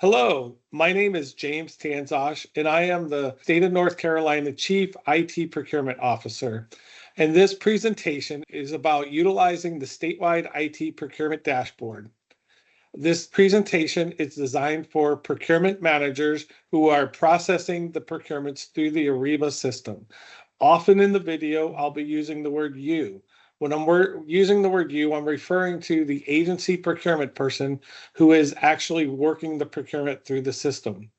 Hello, my name is James Tanzosh, and I am the State of North Carolina Chief IT Procurement Officer. And this presentation is about utilizing the statewide IT procurement dashboard. This presentation is designed for procurement managers who are processing the procurements through the Ariba system. Often in the video, I'll be using the word you. When I'm using the word you, I'm referring to the agency procurement person who is actually working the procurement through the system.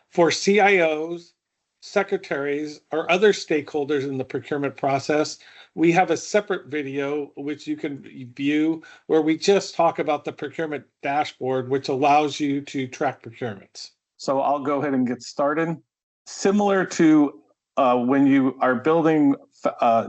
For CIOs, secretaries, or other stakeholders in the procurement process, we have a separate video which you can view where we just talk about the procurement dashboard, which allows you to track procurements. So I'll go ahead and get started. Similar to when you are building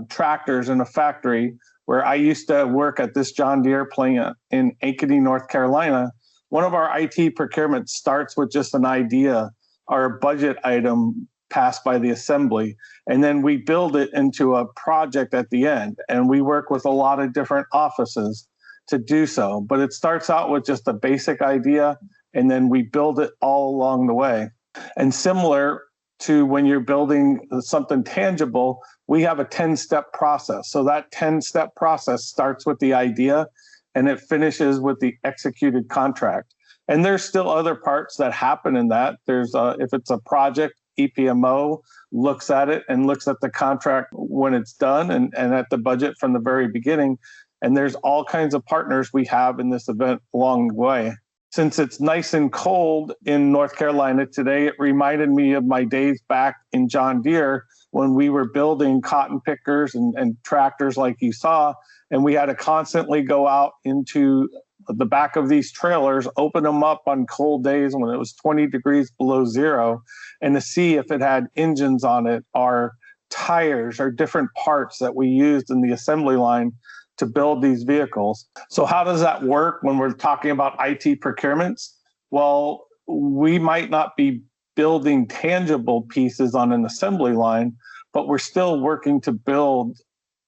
tractors in a factory, where I used to work at this John Deere plant in Ankeny, North Carolina, one of our IT procurement starts with just an idea or a budget item passed by the assembly, and then we build it into a project at the end. And we work with a lot of different offices to do so. But it starts out with just a basic idea, and then we build it all along the way. And similar to when you're building something tangible, we have a 10-step process. So that 10-step process starts with the idea and it finishes with the executed contract. And there's still other parts that happen in that. There's if it's a project, EPMO looks at it and looks at the contract when it's done and at the budget from the very beginning. And there's all kinds of partners we have in this event along the way. Since it's nice and cold in North Carolina today, it reminded me of my days back in John Deere when we were building cotton pickers and tractors like you saw, and we had to constantly go out into the back of these trailers, open them up on cold days when it was 20 degrees below zero, and to see if it had engines on it or tires or different parts that we used in the assembly line to build these vehicles. So how does that work when we're talking about IT procurements? Well, we might not be building tangible pieces on an assembly line, but we're still working to build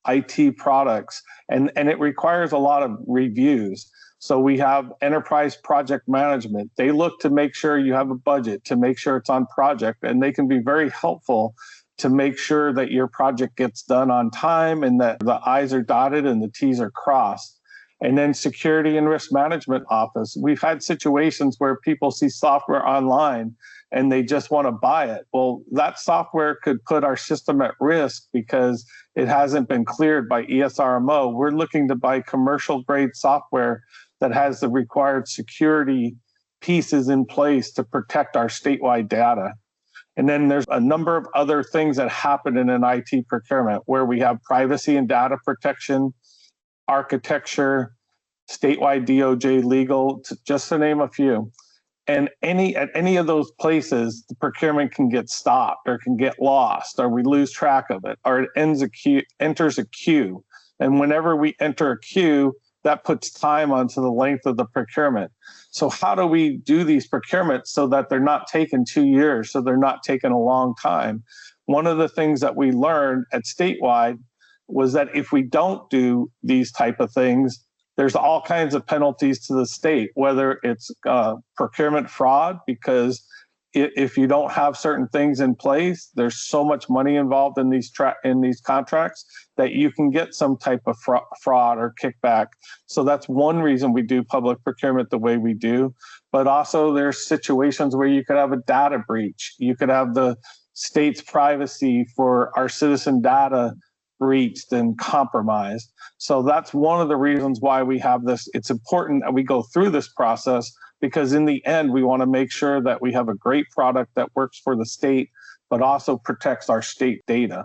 IT products, and it requires a lot of reviews. So we have enterprise project management. They look to make sure you have a budget, to make sure it's on project, and they can be very helpful to make sure that your project gets done on time and that the I's are dotted and the T's are crossed. And then security and risk management office. We've had situations where people see software online and they just want to buy it. Well, that software could put our system at risk because it hasn't been cleared by ESRMO. We're looking to buy commercial grade software that has the required security pieces in place to protect our statewide data. And then there's a number of other things that happen in an IT procurement where we have privacy and data protection, architecture, statewide DOJ legal, just to name a few. And at any of those places, the procurement can get stopped or can get lost, or we lose track of it, or it enters a queue. And whenever we enter a queue, that puts time onto the length of the procurement. So how do we do these procurements so that they're not taking 2 years, so they're not taking a long time? One of the things that we learned at Statewide was that if we don't do these type of things, there's all kinds of penalties to the state, whether it's procurement fraud, because if you don't have certain things in place, there's so much money involved in these contracts that you can get some type of fraud or kickback. So that's one reason we do public procurement the way we do. But also there's situations where you could have a data breach. You could have the state's privacy for our citizen data breached and compromised. So that's one of the reasons why we have this. It's important that we go through this process, because in the end, we want to make sure that we have a great product that works for the state, but also protects our state data.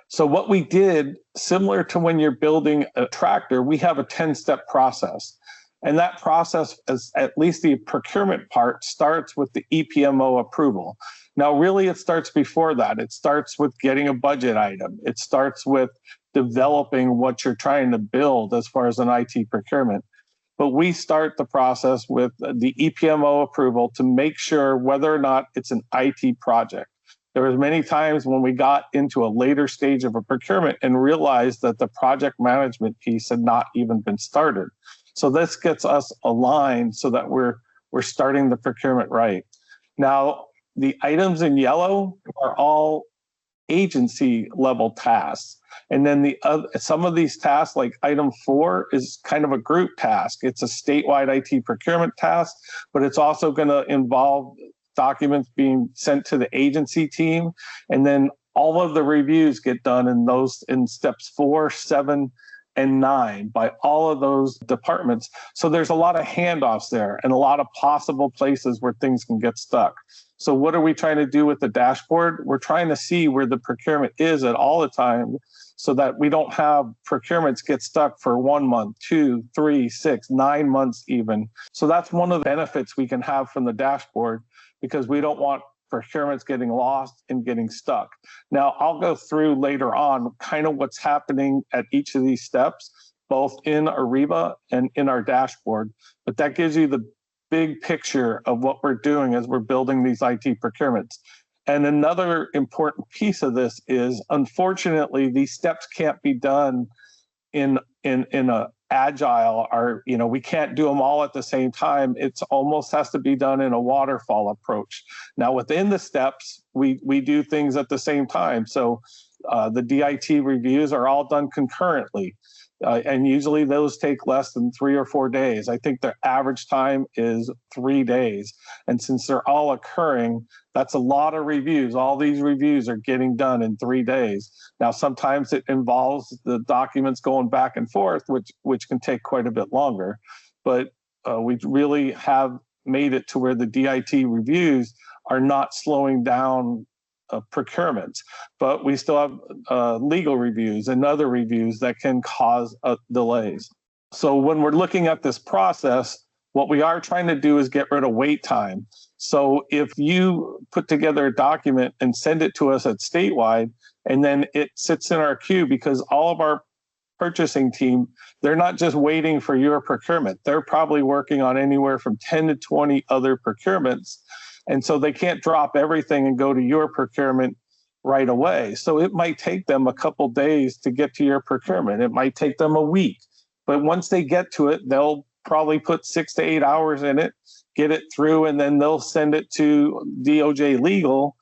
So what we did, similar to when you're building a tractor, we have a 10-step process. And that process, is at least the procurement part, starts with the EPMO approval. Now, really, it starts before that. It starts with getting a budget item. It starts with developing what you're trying to build as far as an IT procurement. But we start the process with the EPMO approval to make sure whether or not it's an IT project. There was many times when we got into a later stage of a procurement and realized that the project management piece had not even been started. So this gets us aligned so that we're we're starting the procurement right. Now, the items in yellow are all agency level tasks. And then some of these tasks, like item 4, is kind of a group task. It's a statewide IT procurement task, but it's also going to involve documents being sent to the agency team. And then all of the reviews get done in steps 4, 7, and 9 by all of those departments. So there's a lot of handoffs there and a lot of possible places where things can get stuck. So what are we trying to do with the dashboard? We're trying to see where the procurement is at all the time so that we don't have procurements get stuck for 1 month, 2, 3, 6, 9 months even. So that's one of the benefits we can have from the dashboard, because we don't want procurements getting lost and getting stuck. Now, I'll go through later on kind of what's happening at each of these steps, both in Ariba and in our dashboard, but that gives you the big picture of what we're doing as we're building these IT procurements. And another important piece of this is, unfortunately, these steps can't be done in a agile, or we can't do them all at the same time. It's almost has to be done in a waterfall approach. Now, within the steps, we do things at the same time. So the DIT reviews are all done concurrently. And usually those take less than 3 or 4 days. I think the average time is 3 days. And since they're all occurring, that's a lot of reviews. All these reviews are getting done in 3 days. Now, sometimes it involves the documents going back and forth, which can take quite a bit longer. But we really have made it to where the DIT reviews are not slowing down procurements, but we still have legal reviews and other reviews that can cause delays. So when we're looking at this process, what we are trying to do is get rid of wait time. So if you put together a document and send it to us at Statewide, and then it sits in our queue, because all of our purchasing team, they're not just waiting for your procurement. They're probably working on anywhere from 10 to 20 other procurements. And so they can't drop everything and go to your procurement right away. So it might take them a couple days to get to your procurement. It might take them a week. But once they get to it, they'll probably put 6 to 8 hours in it, get it through, and then they'll send it to DOJ Legal,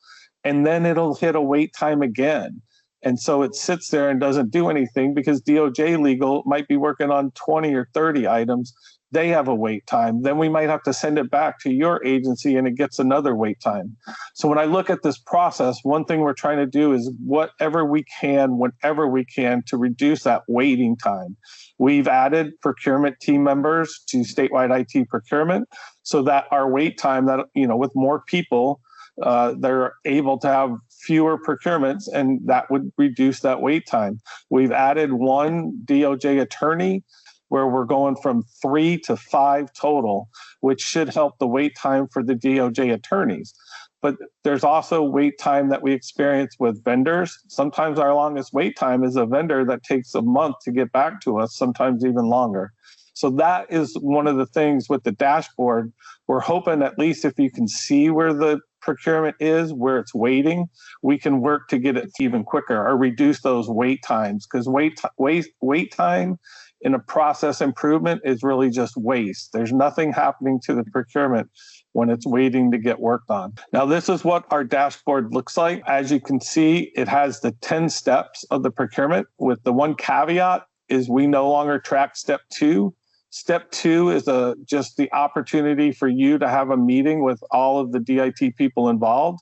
and then it'll hit a wait time again. And so it sits there and doesn't do anything because DOJ Legal might be working on 20 or 30 items. They have a wait time. Then we might have to send it back to your agency and it gets another wait time. So when I look at this process, one thing we're trying to do is whatever we can, whenever we can, to reduce that waiting time. We've added procurement team members to statewide IT procurement so that our wait time, that with more people, they're able to have fewer procurements, and that would reduce that wait time. We've added one DOJ attorney, where we're going from 3 to 5 total, which should help the wait time for the DOJ attorneys. But there's also wait time that we experience with vendors. Sometimes our longest wait time is a vendor that takes a month to get back to us, sometimes even longer. So that is one of the things with the dashboard. We're hoping at least if you can see where the procurement is, where it's waiting, we can work to get it even quicker or reduce those wait times, because wait time in a process improvement is really just waste. There's nothing happening to the procurement when it's waiting to get worked on. Now, this is what our dashboard looks like. As you can see, it has the 10 steps of the procurement, with the one caveat is we no longer track step 2. Step 2 is just the opportunity for you to have a meeting with all of the DIT people involved.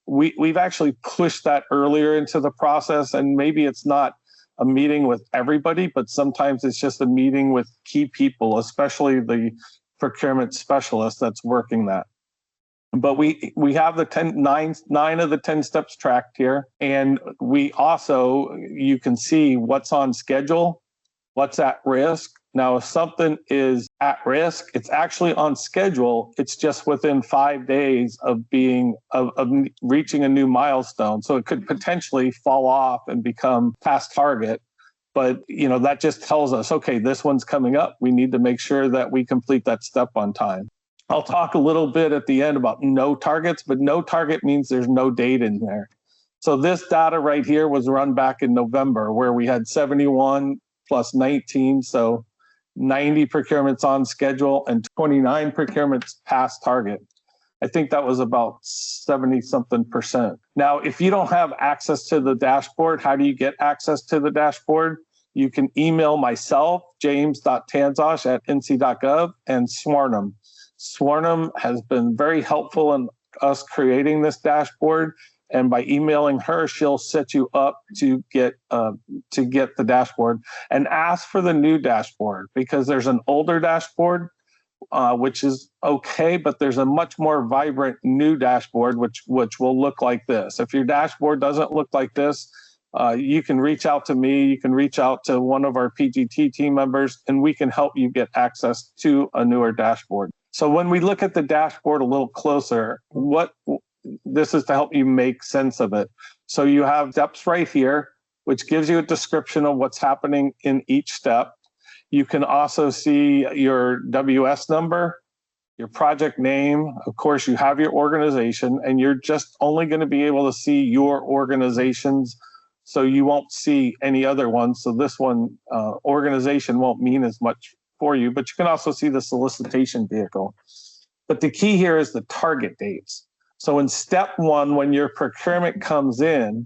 We've actually pushed that earlier into the process, and maybe it's not a meeting with everybody, but sometimes it's just a meeting with key people, especially the procurement specialist that's working that. But we have the 9 of the 10 steps tracked here. And we also, you can see what's on schedule, what's at risk. Now, if something is at risk, it's actually on schedule. It's just within 5 days of reaching a new milestone. So it could potentially fall off and become past target. But, that just tells us, okay, this one's coming up. We need to make sure that we complete that step on time. I'll talk a little bit at the end about no targets, but no target means there's no date in there. So this data right here was run back in November, where we had 71 plus 19. So 90 procurements on schedule, and 29 procurements past target. I think that was about 70 something percent. Now, if you don't have access to the dashboard, how do you get access to the dashboard? You can email myself, james.tanzosh@nc.gov, and Swarnum. Swarnum has been very helpful in us creating this dashboard. And by emailing her, she'll set you up to get the dashboard, and ask for the new dashboard, because there's an older dashboard, which is okay, but there's a much more vibrant new dashboard, which will look like this. If your dashboard doesn't look like this, you can reach out to me, you can reach out to one of our PGT team members, and we can help you get access to a newer dashboard. So when we look at the dashboard a little closer, this is to help you make sense of it. So you have steps right here, which gives you a description of what's happening in each step. You can also see your WS number, your project name. Of course, you have your organization, and you're just only going to be able to see your organizations. So you won't see any other ones. So this one, organization, won't mean as much for you, but you can also see the solicitation vehicle. But the key here is the target dates. So in step one, when your procurement comes in,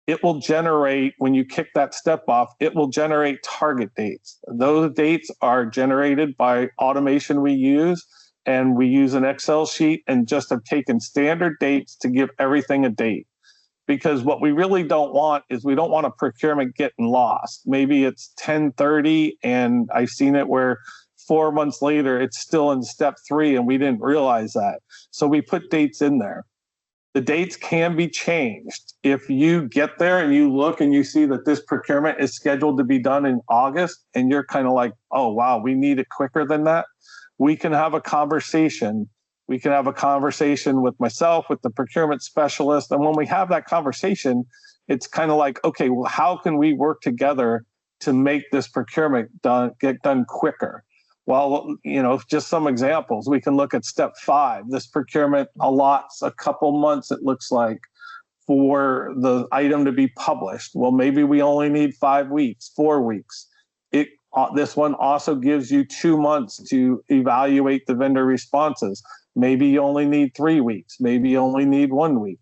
it will generate, when you kick that step off, it will generate target dates. Those dates are generated by automation we use, and we use an Excel sheet and just have taken standard dates to give everything a date. Because what we really don't want is, we don't want a procurement getting lost. Maybe it's 10/30, and I've seen it where 4 months later, it's still in step 3 and we didn't realize that. So we put dates in there. The dates can be changed. If you get there and you look and you see that this procurement is scheduled to be done in August, and you're kind of like, oh, wow, we need it quicker than that, we can have a conversation. We can have a conversation with myself, with the procurement specialist. And when we have that conversation, it's kind of like, okay, well, how can we work together to make this procurement get done quicker? Well, just some examples. We can look at step 5. This procurement allots a couple months, it looks like, for the item to be published. Well, maybe we only need 5 weeks, 4 weeks. This one also gives you 2 months to evaluate the vendor responses. Maybe you only need 3 weeks. Maybe you only need 1 week.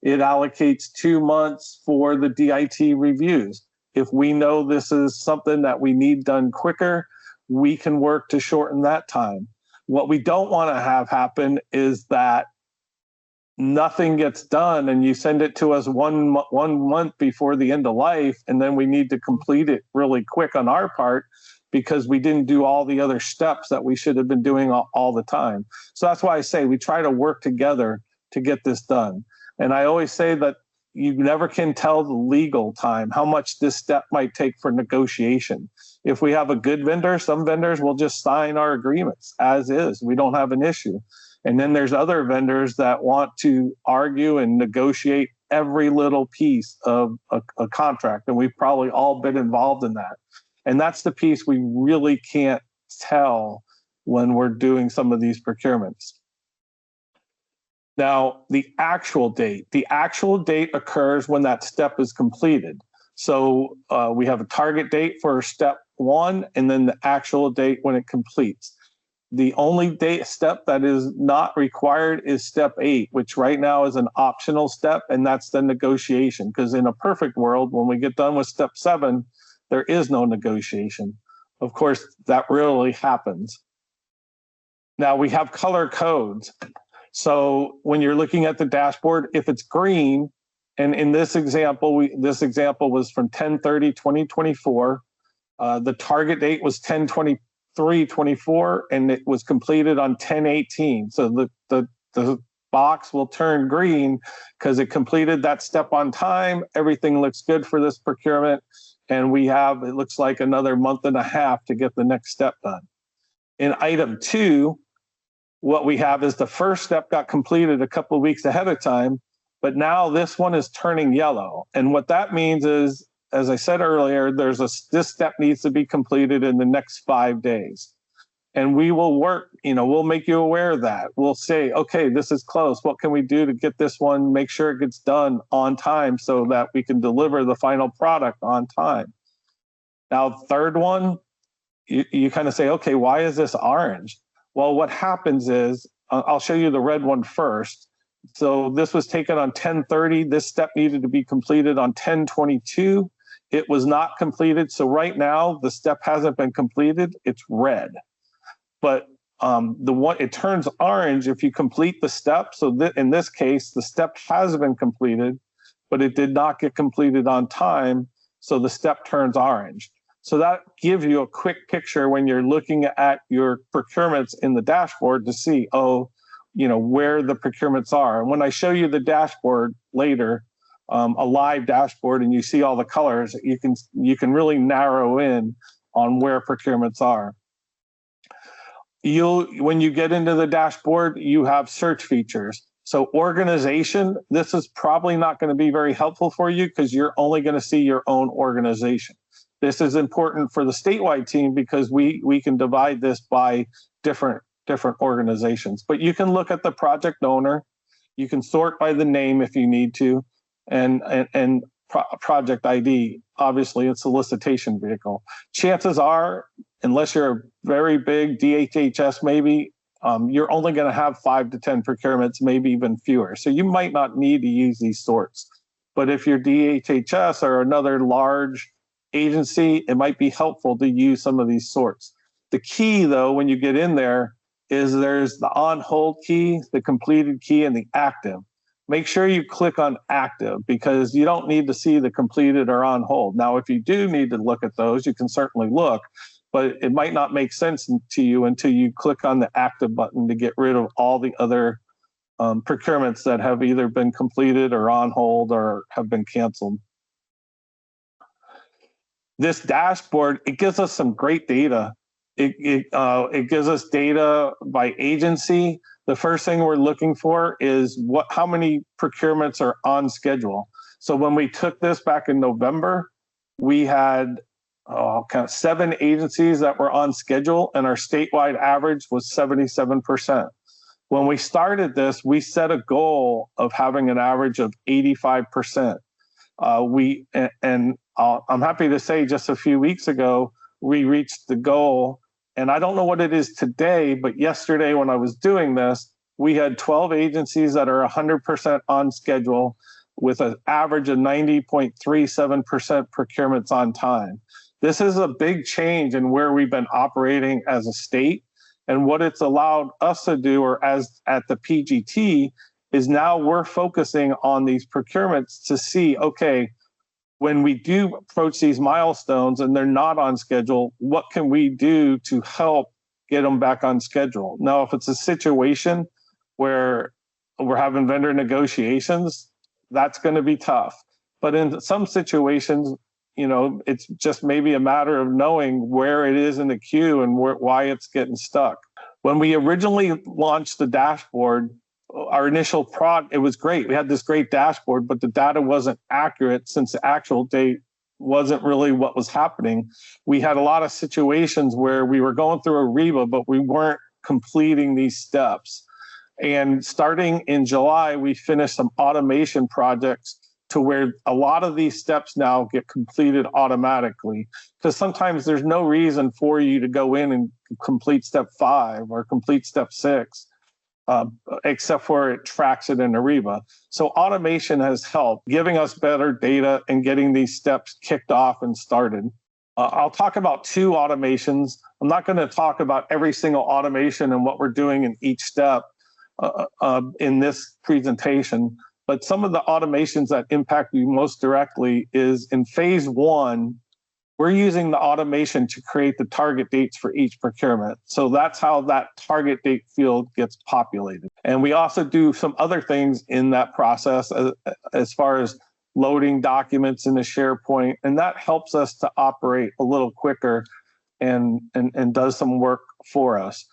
It allocates 2 months for the DIT reviews. If we know this is something that we need done quicker, we can work to shorten that time. What we don't want to have happen is that nothing gets done and you send it to us one month before the end of life, and then we need to complete it really quick on our part because we didn't do all the other steps that we should have been doing all the time. So that's why I say we try to work together to get this done. And I always say that you never can tell the legal time, how much this step might take for negotiation. If we have a good vendor, some vendors will just sign our agreements as is. We don't have an issue. And then there's other vendors that want to argue and negotiate every little piece of a contract. And we've probably all been involved in that. And that's the piece we really can't tell when we're doing some of these procurements. Now, the actual date occurs when that step is completed. So we have a target date for step 1, and then the actual date when it completes. The only step that is not required is step 8, which right now is an optional step, and that's the negotiation. Because in a perfect world, when we get done with step 7, there is no negotiation. Of course, that rarely happens. Now we have color codes. So when you're looking at the dashboard, if it's green, and in this example, this example was from 10/30/2024. The target date was 10/23/24, and it was completed on 10/18. So the box will turn green because it completed that step on time. Everything looks good for this procurement, and we have, it looks like, another month and a half to get the next step done. In item 2, what we have is the first step got completed a couple of weeks ahead of time, but now this one is turning yellow. And what that means is, as I said earlier, this step needs to be completed in the next 5 days. And we will work, we'll make you aware of that. We'll say, okay, this is close. What can we do to get this one, make sure it gets done on time so that we can deliver the final product on time? Now, third one, you kind of say, okay, why is this orange? Well, what happens is, I'll show you the red one first. So this was taken on 10/30. This step needed to be completed on 10/22. It was not completed. So right now the step hasn't been completed. It's red. But it turns orange if you complete the step. So in this case, the step has been completed, but it did not get completed on time. So the step turns orange. So that gives you a quick picture when you're looking at your procurements in the dashboard to see, where the procurements are. And when I show you the dashboard later, a live dashboard, and you see all the colors, you can really narrow in on where procurements are. When you get into the dashboard, you have search features. So organization, this is probably not going to be very helpful for you because you're only going to see your own organization. This is important for the statewide team because we can divide this by different organizations. But you can look at the project owner, you can sort by the name if you need to, and project ID. Obviously, it's a solicitation vehicle. Chances are, unless you're a very big DHHS, maybe you're only going to have 5 to 10 procurements, maybe even fewer. So you might not need to use these sorts. But if you're DHHS or another large agency, it might be helpful to use some of these sorts. The key, though, when you get in there, is there's the on hold key, the completed key, and the active. Make sure you click on active because you don't need to see the completed or on hold. Now, if you do need to look at those, you can certainly look, but it might not make sense to you until you click on the active button to get rid of all the other procurements that have either been completed or on hold or have been canceled. This dashboard, it gives us some great data. It gives us data by agency. The first thing we're looking for is how many procurements are on schedule. So when we took this back in November, we had kind of 7 agencies that were on schedule, and our statewide average was 77%. When we started this, we set a goal of having an average of 85%. I'm happy to say just a few weeks ago, we reached the goal. And I don't know what it is today, but yesterday when I was doing this, we had 12 agencies that are 100% on schedule with an average of 90.37% procurements on time. This is a big change in where we've been operating as a state. And what it's allowed us to do, or as at the PGT, is now we're focusing on these procurements to see, okay, when we do approach these milestones and they're not on schedule, what can we do to help get them back on schedule? Now, if it's a situation where we're having vendor negotiations, that's going to be tough. But in some situations, it's just maybe a matter of knowing where it is in the queue and why it's getting stuck. When we originally launched the dashboard, our initial it was great. We had this great dashboard, but the data wasn't accurate since the actual date wasn't really what was happening. We had a lot of situations where we were going through Ariba, but we weren't completing these steps. And starting in July, we finished some automation projects to where a lot of these steps now get completed automatically. Because sometimes there's no reason for you to go in and complete step 5 or complete step 6. Except for it tracks it in Ariba. So automation has helped giving us better data and getting these steps kicked off and started. I'll talk about 2 automations. I'm not going to talk about every single automation and what we're doing in each step in this presentation, but some of the automations that impact you most directly is in phase 1, we're using the automation to create the target dates for each procurement. So that's how that target date field gets populated. And we also do some other things in that process as far as loading documents into SharePoint. And that helps us to operate a little quicker and does some work for us.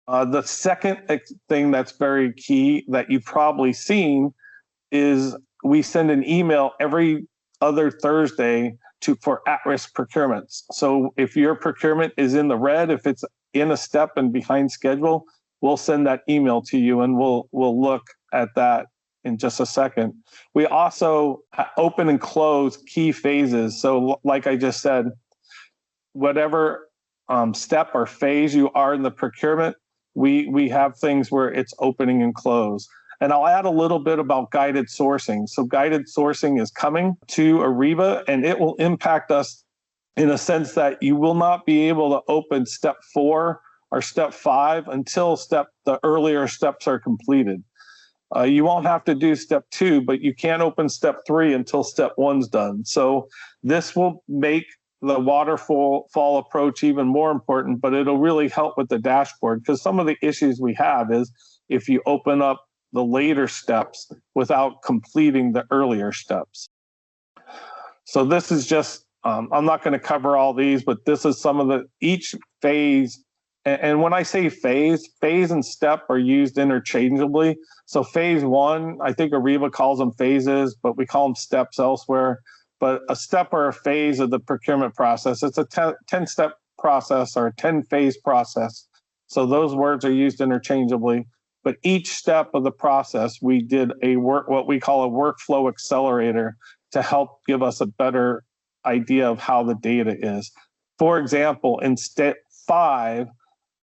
The second thing that's very key that you've probably seen is we send an email every other Thursday for at-risk procurements. So if your procurement is in the red, if it's in a step and behind schedule, we'll send that email to you and we'll look at that in just a second. We also open and close key phases. So like I just said, whatever step or phase you are in the procurement, we have things where it's opening and close. And I'll add a little bit about guided sourcing. So guided sourcing is coming to Ariba, and it will impact us in a sense that you will not be able to open step 4 or step 5 until the earlier steps are completed. You won't have to do step 2, but you can't open step 3 until step 1's done. So this will make the waterfall approach even more important, but it'll really help with the dashboard, because some of the issues we have is if you open up the later steps without completing the earlier steps. So this is just, I'm not going to cover all these, but this is some of each phase. And when I say phase and step are used interchangeably. So phase 1, I think Ariba calls them phases, but we call them steps elsewhere. But a step or a phase of the procurement process, it's a 10-step process or a 10-phase process. So those words are used interchangeably. But each step of the process, we did what we call a workflow accelerator to help give us a better idea of how the data is. For example, in step 5,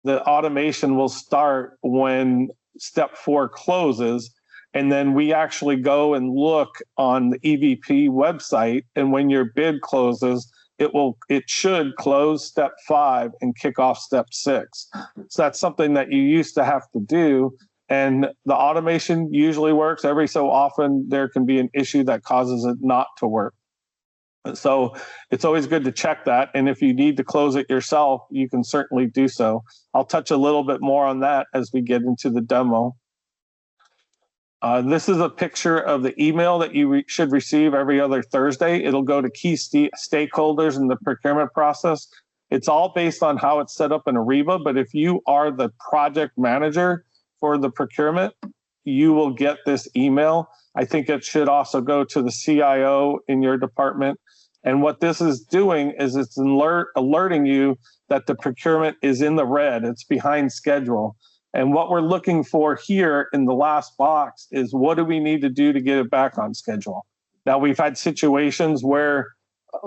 the automation will start when step 4 closes, and then we actually go and look on the EVP website, and when your bid closes, it should close step 5 and kick off step 6. So that's something that you used to have to do, and the automation usually works. Every so often there can be an issue that causes it not to work. So it's always good to check that, and if you need to close it yourself, you can certainly do so. I'll touch a little bit more on that as we get into the demo. This is a picture of the email that you should receive every other Thursday. It'll go to key stakeholders in the procurement process. It's all based on how it's set up in Ariba, but if you are the project manager for the procurement, you will get this email. I think it should also go to the CIO in your department. And what this is doing is it's alerting you that the procurement is in the red, it's behind schedule. And what we're looking for here in the last box is what do we need to do to get it back on schedule? Now, we've had situations where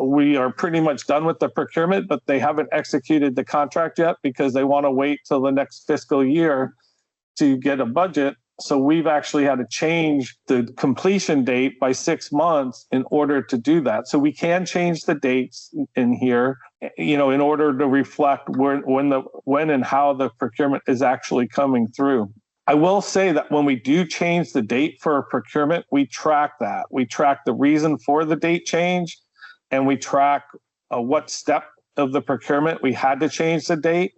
we are pretty much done with the procurement, but they haven't executed the contract yet because they want to wait till the next fiscal year to get a budget. So we've actually had to change the completion date by 6 months in order to do that. So we can change the dates in here, in order to reflect when and how the procurement is actually coming through. I will say that when we do change the date for a procurement, we track that. We track the reason for the date change, and we track what step of the procurement we had to change the date.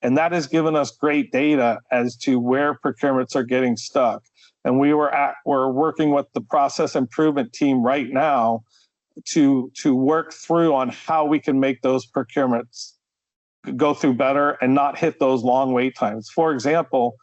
And that has given us great data as to where procurements are getting stuck. And we're working with the process improvement team right now to work through on how we can make those procurements go through better and not hit those long wait times. For example,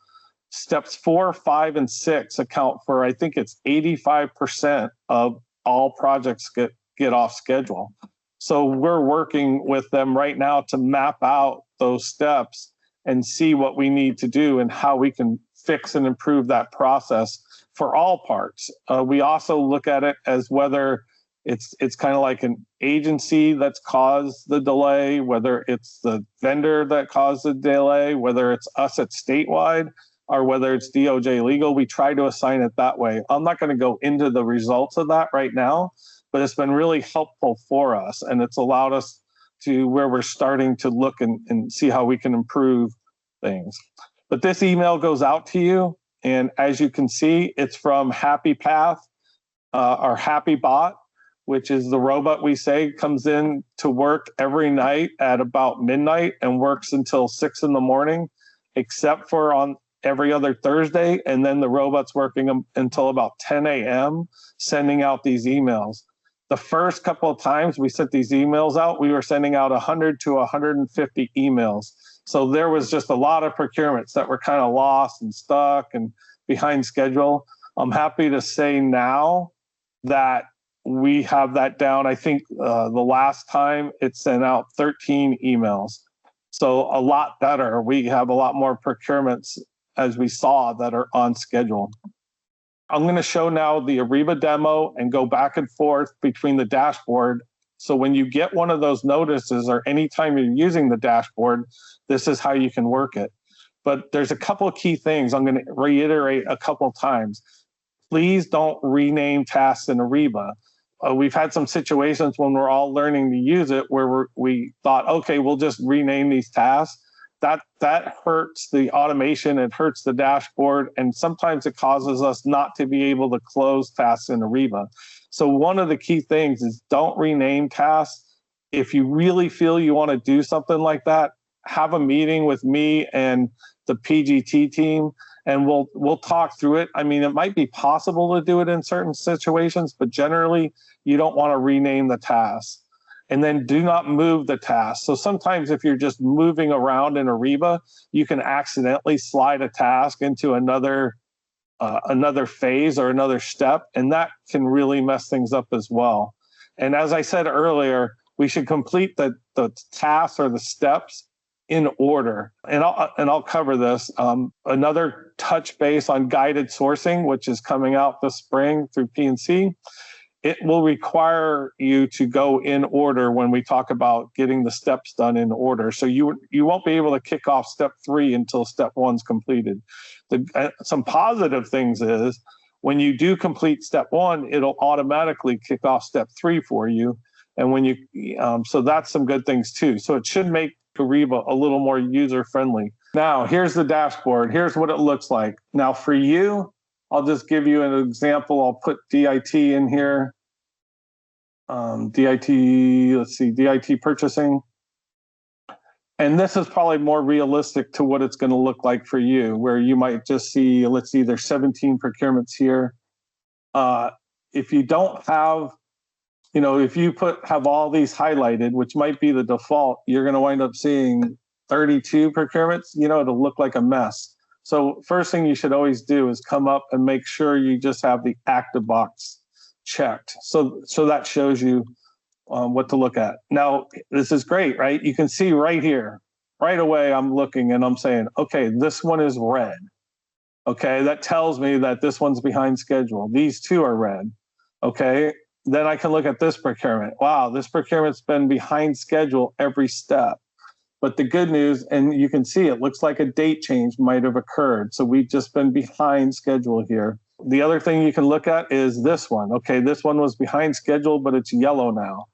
steps 4, 5, and 6 account for, I think it's 85% of all projects get off schedule. So we're working with them right now to map out those steps and see what we need to do and how we can fix and improve that process for all parts. We also look at it as whether it's kind of like an agency that's caused the delay, whether it's the vendor that caused the delay, whether it's us at Statewide, or whether it's DOJ legal. We try to assign it that way. I'm not going to go into the results of that right now, but it's been really helpful for us, and it's allowed us to where we're starting to look and see how we can improve things. But this email goes out to you, and as you can see, it's from Happy Path, or Happy Bot, which is the robot we say comes in to work every night at about midnight and works until 6 in the morning, except for on every other Thursday. And then the robot's working until about 10 a.m., sending out these emails. The first couple of times we sent these emails out, we were sending out 100 to 150 emails. So there was just a lot of procurements that were kind of lost and stuck and behind schedule. I'm happy to say now that we have that down. I think the last time it sent out 13 emails. So a lot better. We have a lot more procurements, as we saw, that are on schedule. I'm going to show now the Ariba demo and go back and forth between the dashboard So when you get one of those notices or anytime you're using the dashboard, this is how you can work it. But there's a couple of key things I'm going to reiterate a couple of times. Please don't rename tasks in Ariba. We've had some situations when we're all learning to use it where we thought, okay, we'll just rename these tasks. That hurts the automation, it hurts the dashboard, and sometimes it causes us not to be able to close tasks in Ariba. So one of the key things is don't rename tasks. If you really feel you want to do something like that, have a meeting with me and the PGT team, and we'll talk through it. I mean, it might be possible to do it in certain situations, but generally you don't want to rename the task. And then do not move the task. So sometimes if you're just moving around in Ariba, you can accidentally slide a task into another phase or another step, and that can really mess things up as well. And as I said earlier, we should complete the tasks or the steps in order. And I'll cover this. Another touch base on guided sourcing, which is coming out this spring through P&C. It will require you to go in order when we talk about getting the steps done in order. So you won't be able to kick off step 3 until step 1's completed. Some positive things is when you do complete step 1, it'll automatically kick off step 3 for you. And when you, so that's some good things too. So it should make Ariba a little more user friendly. Now, here's the dashboard. Here's what it looks like. Now for you, I'll just give you an example. I'll put DIT in here. DIT purchasing. And this is probably more realistic to what it's going to look like for you, where you might just see, let's see, there's 17 procurements here. If you don't have, if you have all these highlighted, which might be the default, you're going to wind up seeing 32 procurements, it'll look like a mess. So first thing you should always do is come up and make sure you just have the active box checked. So that shows you what to look at. Now, this is great, right? You can see right here, right away, I'm looking and I'm saying, okay, this one is red. Okay, that tells me that this one's behind schedule. These two are red. Okay, then I can look at this procurement. Wow, this procurement's been behind schedule every step. But the good news, and you can see it looks like a date change might have occurred. So we've just been behind schedule here. The other thing you can look at is this one. Okay, this one was behind schedule, but it's yellow now.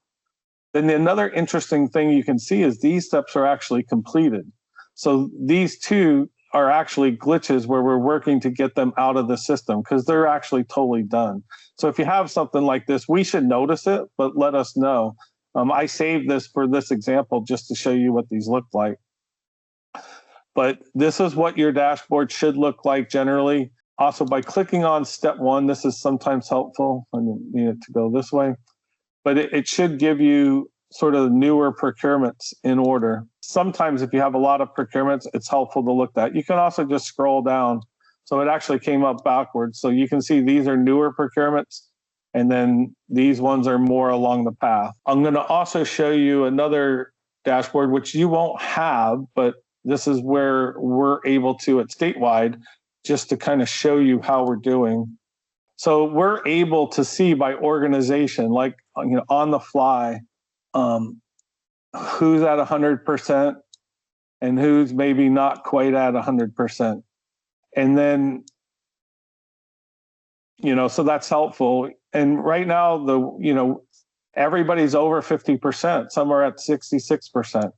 Then another interesting thing you can see is these steps are actually completed. So these two are actually glitches where we're working to get them out of the system because they're actually totally done. So if you have something like this, we should notice it, but let us know. I saved this for this example just to show you what these look like. But this is what your dashboard should look like generally. Also, by clicking on step 1, this is sometimes helpful. I need it to go this way. But it should give you sort of newer procurements in order. Sometimes if you have a lot of procurements, it's helpful to look at. You can also just scroll down. So it actually came up backwards. So you can see these are newer procurements. And then these ones are more along the path. I'm going to also show you another dashboard, which you won't have, but this is where we're able to at Statewide, just to kind of show you how we're doing. So we're able to see by organization, like on the fly, who's at 100% and who's maybe not quite at 100%. And then, so that's helpful. And right now, everybody's over 50%. Some are at 66%.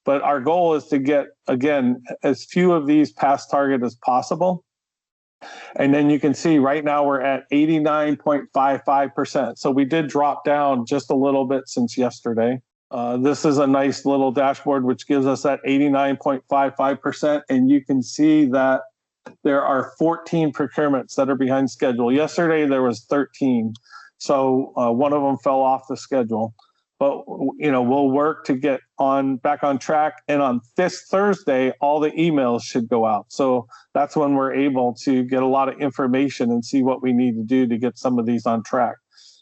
But our goal is to get, again, as few of these past target as possible. And then you can see right now we're at 89.55%. So we did drop down just a little bit since yesterday. This is a nice little dashboard, which gives us that 89.55%. And you can see that there are 14 procurements that are behind schedule. Yesterday, there was 13. So one of them fell off the schedule. But, we'll work to get back on track. And on this Thursday, all the emails should go out. So that's when we're able to get a lot of information and see what we need to do to get some of these on track.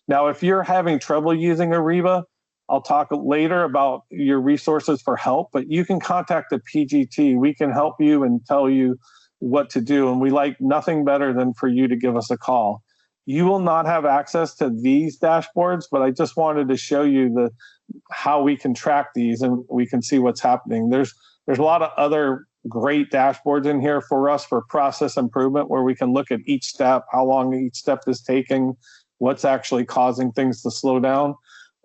Now, if you're having trouble using Ariba, I'll talk later about your resources for help, but you can contact the PGT. We can help you and tell you what to do. And we like nothing better than for you to give us a call. You will not have access to these dashboards, but I just wanted to show you how we can track these and we can see what's happening. There's a lot of other great dashboards in here for us for process improvement, where we can look at each step, how long each step is taking, what's actually causing things to slow down.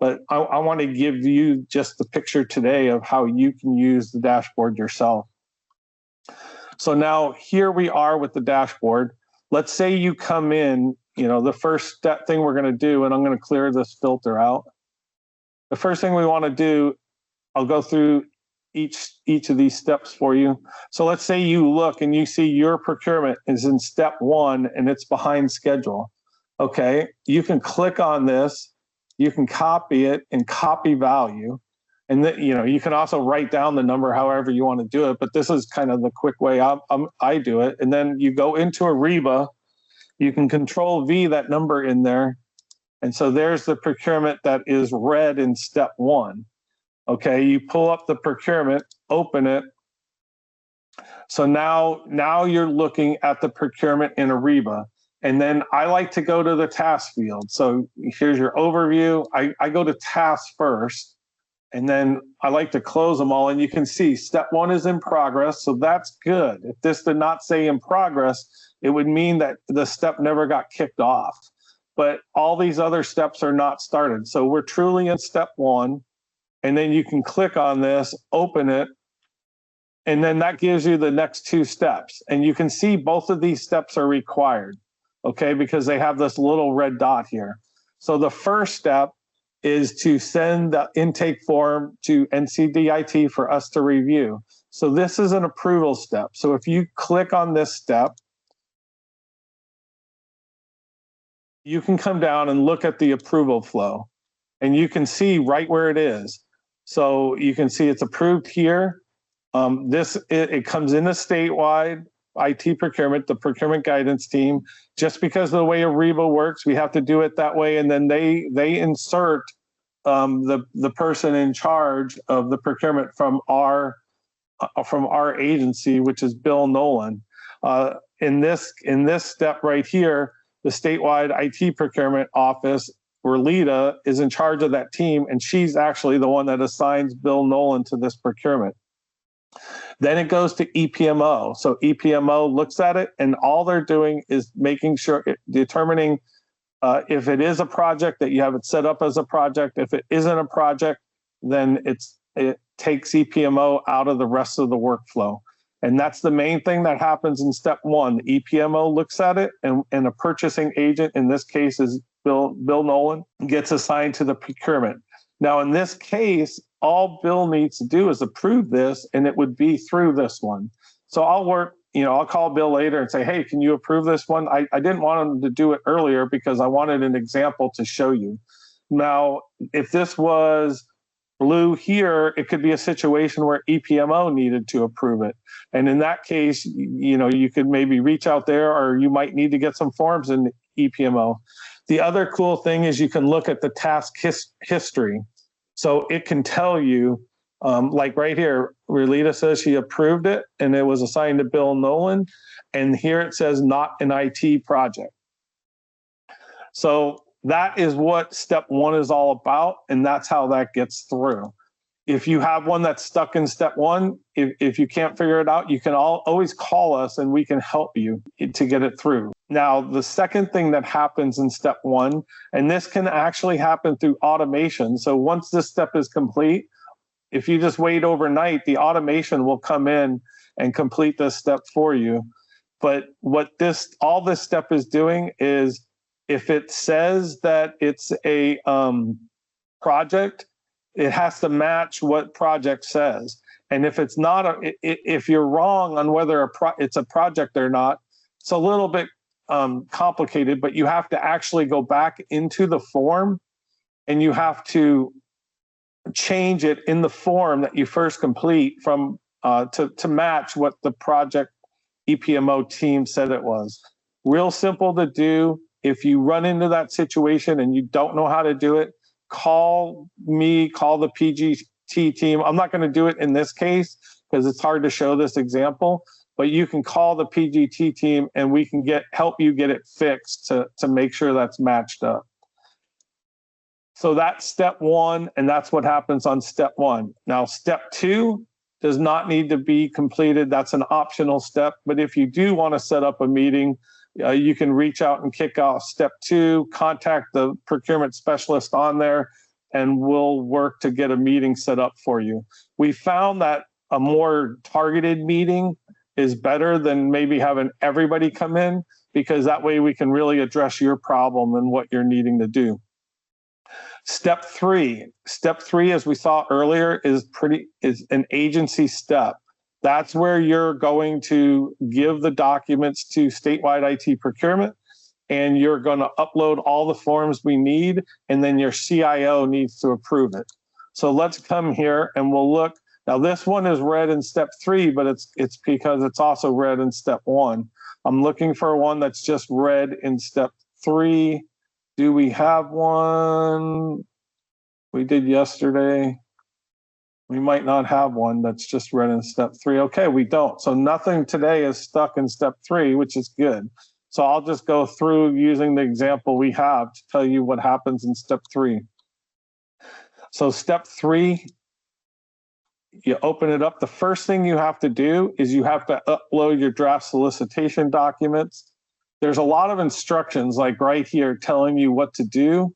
But I want to give you just the picture today of how you can use the dashboard yourself. So now here we are with the dashboard. Let's say you come in, the first thing we're going to do, and I'm going to clear this filter out. The first thing we want to do, I'll go through each of these steps for you. So let's say you look and you see your procurement is in step 1 and it's behind schedule. Okay, you can click on this, you can copy it and copy value. And you can also write down the number however you want to do it, but this is kind of the quick way I do it. And then you go into Ariba, you can Control V that number in there. And so there's the procurement that is read in step 1. Okay, you pull up the procurement, open it. So now you're looking at the procurement in Ariba. And then I like to go to the task field. So here's your overview. I go to task first, and then I like to close them all. And you can see step 1 is in progress. So that's good. If this did not say in progress, it would mean that the step never got kicked off. But all these other steps are not started. So we're truly in step 1. And then you can click on this, open it, and then that gives you the next 2 steps. And you can see both of these steps are required, okay, because they have this little red dot here. So the first step is to send the intake form to NCDIT for us to review. So this is an approval step. So if you click on this step, you can come down and look at the approval flow, and you can see right where it is. So you can see it's approved here. It comes in the statewide IT procurement, the procurement guidance team. Just because of the way Ariba works, we have to do it that way, and then they insert the person in charge of the procurement from our agency, which is Bill Nolan. In this step right here, the statewide IT procurement office, Lita, is in charge of that team, and she's actually the one that assigns Bill Nolan to this procurement. Then it goes to ePMO. So ePMO looks at it, and all they're doing is determining if it is a project, that you have it set up as a project. If it isn't a project, then it takes ePMO out of the rest of the workflow. And that's the main thing that happens in step 1. The ePMO looks at it, and a purchasing agent, in this case is Bill Nolan, gets assigned to the procurement. Now, in this case, all Bill needs to do is approve this, and it would be through this one. So I'll call Bill later and say, hey, can you approve this one? I didn't want him to do it earlier because I wanted an example to show you. Now, if this was blue here, it could be a situation where ePMO needed to approve it. And in that case, you could maybe reach out there, or you might need to get some forms in ePMO. The other cool thing is you can look at the task history. So it can tell you, like right here, Relita says she approved it and it was assigned to Bill Nolan. And here it says not an IT project. So that is what step 1 is all about. And that's how that gets through. If you have one that's stuck in step 1, if you can't figure it out, you can always call us and we can help you to get it through. Now, the second thing that happens in step 1, and this can actually happen through automation. So once this step is complete, if you just wait overnight, the automation will come in and complete this step for you. But what all this step is doing is, if it says that it's a project, it has to match what project says. And if it's not, if you're wrong on whether it's a project or not, it's a little bit complicated, but you have to actually go back into the form and you have to change it in the form that you first complete from to match what the project ePMO team said it was. Real simple to do. If you run into that situation and you don't know how to do it, call me, call the PGT team. I'm not going to do it in this case because it's hard to show this example, but you can call the PGT team and we can help you get it fixed to make sure that's matched up. So that's step one, and that's what happens on step one. Now, step two does not need to be completed. That's an optional step, but if you do want to set up a meeting, you can reach out and kick off step two, contact the procurement specialist on there, and we'll work to get a meeting set up for you. We found that a more targeted meeting is better than maybe having everybody come in, because that way we can really address your problem and what you're needing to do. Step three, as we saw earlier, is an agency step. That's where you're going to give the documents to Statewide IT Procurement, and you're going to upload all the forms we need, and then your CIO needs to approve it. So let's come here and we'll look. Now this one is read in step three, but it's because it's also read in step one. I'm looking for one that's just read in step three. Do we have one? We did yesterday. We might not have one that's just read in step three. Okay, we don't. So nothing today is stuck in step three, which is good. So I'll just go through using the example we have to tell you what happens in step three. So step three, you open it up. The first thing you have to do is you have to upload your draft solicitation documents. There's a lot of instructions like right here telling you what to do.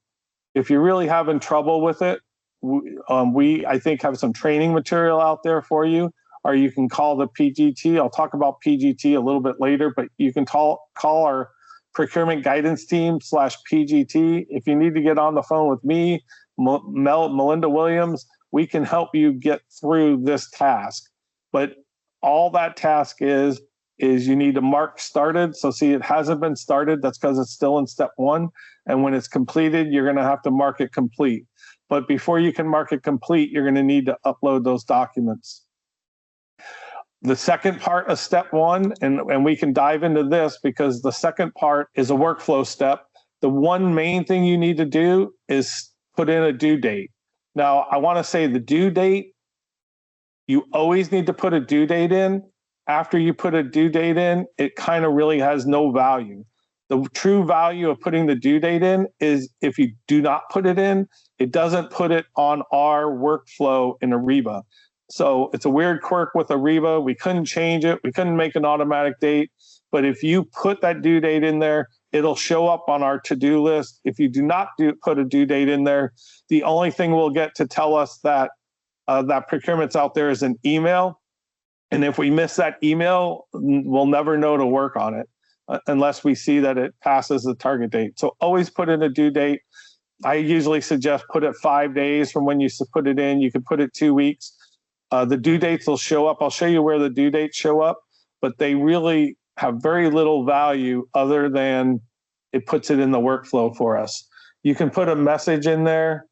If you're really having trouble with it, we I think have some training material out there for you, or you can call the PGT. I'll talk about PGT a little bit later, but you can call our procurement guidance team /PGT. If you need to get on the phone with me, Melinda Williams, we can help you get through this task. But all that task is you need to mark started. So see, it hasn't been started. That's because it's still in step one. And when it's completed, you're going to have to mark it complete. But before you can mark it complete, you're going to need to upload those documents. The second part of step one, and we can dive into this because the second part is a workflow step. The one main thing you need to do is put in a due date. Now, I want to say the due date, you always need to put a due date in. After you put a due date in, it kind of really has no value. The true value of putting the due date in is if you do not put it in, it doesn't put it on our workflow in Ariba. So it's a weird quirk with Ariba. We couldn't change it. We couldn't make an automatic date. But if you put that due date in there, it'll show up on our to-do list. If you do not put a due date in there, the only thing we'll get to tell us that that procurement's out there is an email. And if we miss that email, we'll never know to work on it unless we see that it passes the target date. So always put in a due date. I usually suggest put it 5 days from when you put it in. You could put it 2 weeks. The due dates will show up. I'll show you where the due dates show up, but they really have very little value other than it puts it in the workflow for us. You can put a message in there.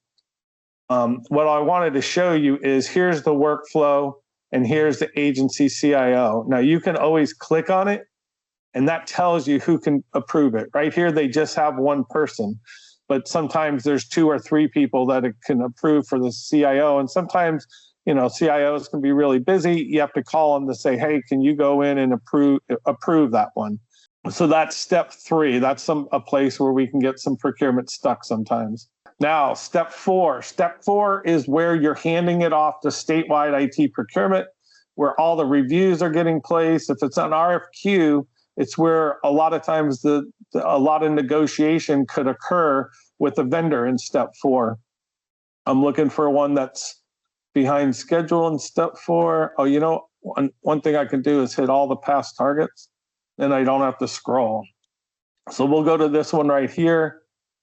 What I wanted to show you is here's the workflow and here's the agency CIO. Now you can always click on it and that tells you who can approve it. Right here, they just have one person, but sometimes there's 2 or 3 people that it can approve for the CIO. And sometimes, CIOs can be really busy. You have to call them to say, hey, can you go in and approve that one? So that's step 3. That's a place where we can get some procurement stuck sometimes. Now, step 4. Step 4 is where you're handing it off to Statewide IT Procurement, where all the reviews are getting placed. If it's an RFQ, it's where a lot of times a lot of negotiation could occur with the vendor in step 4. I'm looking for one that's behind schedule in step 4. Oh, one thing I can do is hit all the past targets, then I don't have to scroll. So we'll go to this one right here.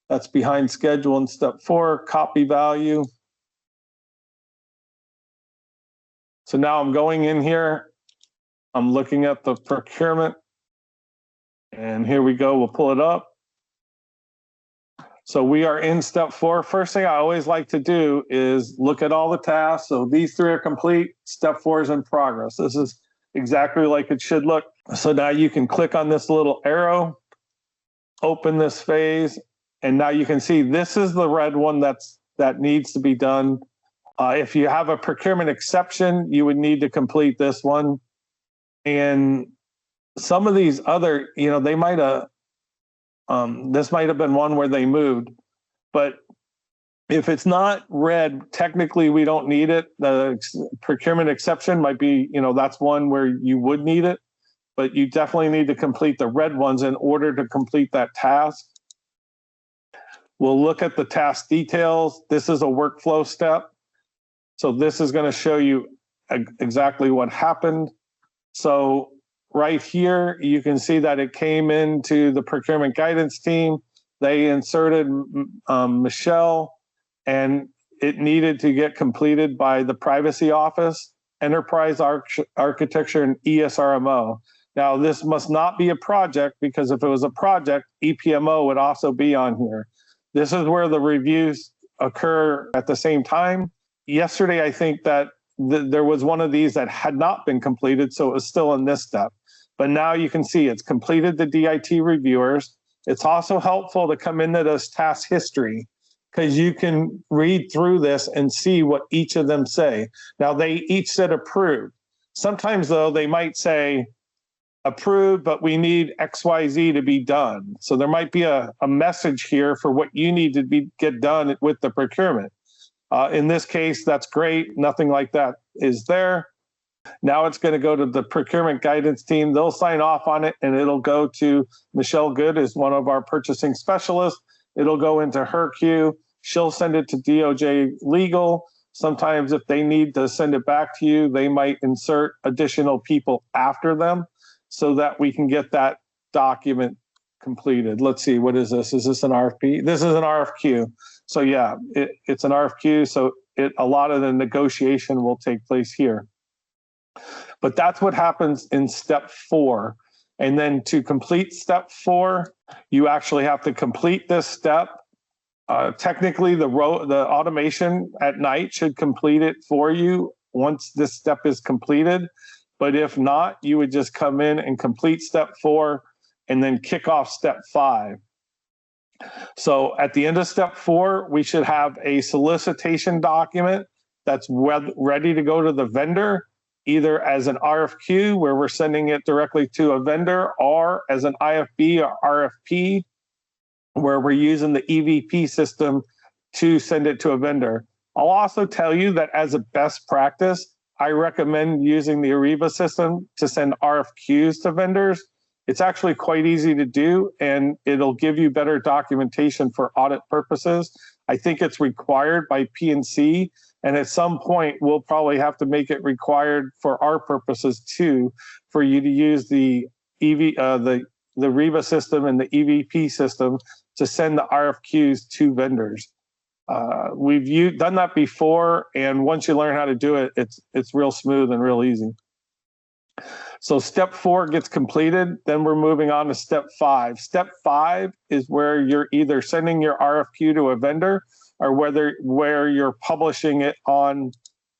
That's behind schedule in step 4, copy value. So now I'm going in here. I'm looking at the procurement. And here we go. We'll pull it up. So we are in step 4. First thing I always like to do is look at all the tasks. So these 3 are complete. Step 4 is in progress. This is exactly like it should look. So now you can click on this little arrow, open this phase, and now you can see this is the red one that needs to be done. If you have a procurement exception, you would need to complete this one. And some of these other, they might have, this might have been one where they moved, but if it's not red, technically we don't need it. The procurement exception might be, that's one where you would need it, but you definitely need to complete the red ones in order to complete that task. We'll look at the task details. This is a workflow step. So this is going to show you exactly what happened. So right here, you can see that it came into the procurement guidance team. They inserted Michelle, and it needed to get completed by the privacy office, enterprise architecture, and ESRMO. Now, this must not be a project, because if it was a project, EPMO would also be on here. This is where the reviews occur at the same time. Yesterday, I think that there was one of these that had not been completed, so it was still in this step. But now you can see it's completed the DIT reviewers. It's also helpful to come into this task history, because you can read through this and see what each of them say. Now, they each said approved. Sometimes, though, they might say approved, but we need XYZ to be done. So there might be a message here for what you need to get done with the procurement. In this case, that's great. Nothing like that is there. Now it's going to go to the procurement guidance team. They'll sign off on it, and it'll go to Michelle Good, is one of our purchasing specialists. It'll go into her queue. She'll send it to DOJ Legal. Sometimes if they need to send it back to you, they might insert additional people after them so that we can get that document completed. Let's see, what is this? Is this an RFP? This is an RFQ. So yeah, it's an RFQ. So a lot of the negotiation will take place here. But that's what happens in step 4. And then to complete step 4, you actually have to complete this step. Technically, the automation at night should complete it for you once this step is completed. But if not, you would just come in and complete step 4 and then kick off step 5. So at the end of step 4, we should have a solicitation document that's ready to go to the vendor, either as an RFQ where we're sending it directly to a vendor, or as an IFB or RFP where we're using the EVP system to send it to a vendor. I'll also tell you that as a best practice, I recommend using the Ariba system to send RFQs to vendors. It's actually quite easy to do, and it'll give you better documentation for audit purposes. I think it's required by P&C, and at some point, we'll probably have to make it required for our purposes too, for you to use the Ariba system and the EVP system to send the RFQs to vendors. We've done that before, and once you learn how to do it, it's real smooth and real easy. So step 4 gets completed, then we're moving on to step 5. Step 5 is where you're either sending your RFQ to a vendor or where you're publishing it on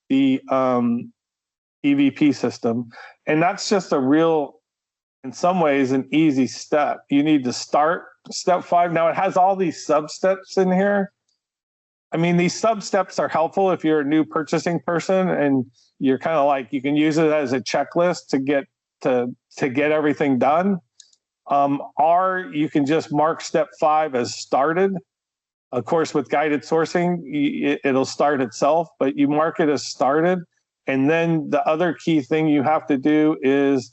the EVP system. And that's just in some ways, an easy step. You need to start step 5. Now it has all these sub-steps in here. I mean, these sub-steps are helpful if you're a new purchasing person and you're kind of like, you can use it as a checklist to get everything done. Or you can just mark step 5 as started. Of course, with guided sourcing, it'll start itself, but you mark it as started. And then the other key thing you have to do is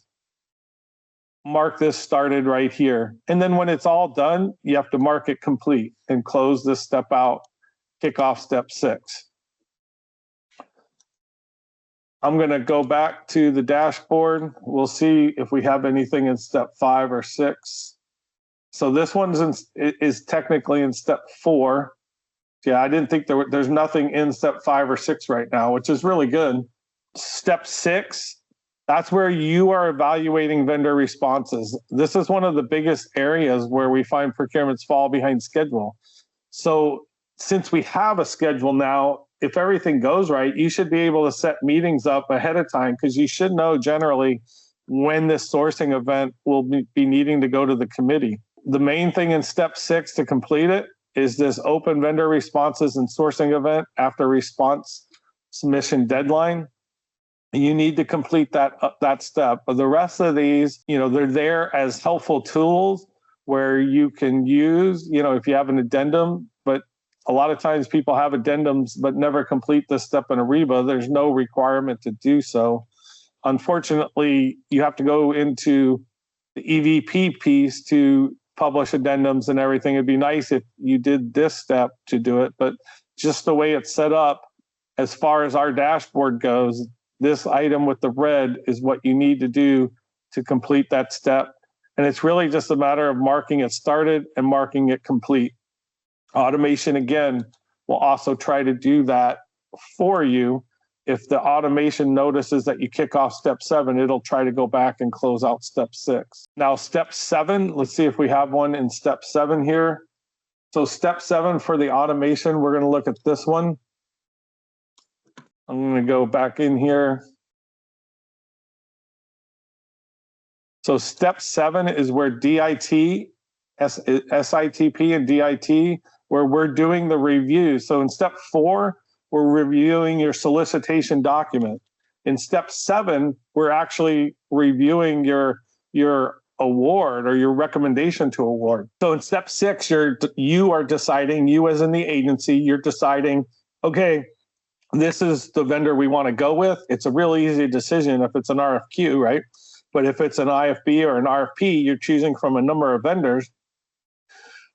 mark this started right here. And then when it's all done, you have to mark it complete and close this step out, kick off step 6. I'm going to go back to the dashboard. We'll see if we have anything in step 5 or 6. So this one is technically in step 4. Yeah, I didn't think there's nothing in step 5 or 6 right now, which is really good. Step 6, that's where you are evaluating vendor responses. This is one of the biggest areas where we find procurements fall behind schedule. So since we have a schedule now, if everything goes right, you should be able to set meetings up ahead of time, because you should know generally when this sourcing event will be needing to go to the committee. The main thing in step 6 to complete it is this open vendor responses and sourcing event after response submission deadline. you need to complete that step. But the rest of these, they're there as helpful tools where you can use, if you have an addendum, but a lot of times people have addendums but never complete this step in Ariba. There's no requirement to do so. Unfortunately, you have to go into the EVP piece to publish addendums and everything. It'd be nice if you did this step to do it, but just the way it's set up, as far as our dashboard goes, this item with the red is what you need to do to complete that step. And it's really just a matter of marking it started and marking it complete. Automation, again, will also try to do that for you. If the automation notices that you kick off step 7, it'll try to go back and close out step 6. Now, step 7, let's see if we have one in step 7 here. So step 7 for the automation, we're going to look at this one. I'm going to go back in here. So step 7 is where DIT, SITP and DIT, where we're doing the review. So in step 4, we're reviewing your solicitation document. In step 7, we're actually reviewing your award or your recommendation to award. So in step 6, you are deciding, you as in the agency, you're deciding, okay, this is the vendor we want to go with. It's a really easy decision if it's an RFQ, right? But if it's an IFB or an RFP, you're choosing from a number of vendors.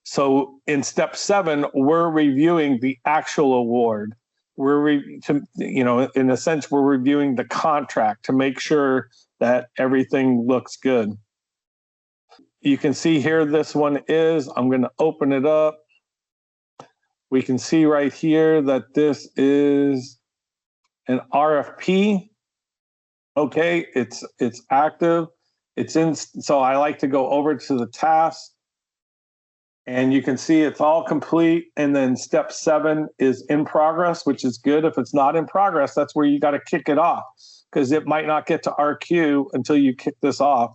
So in step 7, we're reviewing the actual award. In a sense, we're reviewing the contract to make sure that everything looks good. You can see here, this one is, I'm going to open it up. We can see right here that this is an RFP. Okay, it's active. It's in, so I like to go over to the task. And you can see it's all complete. And then step 7 is in progress, which is good. If it's not in progress, that's where you got to kick it off, because it might not get to RQ until you kick this off.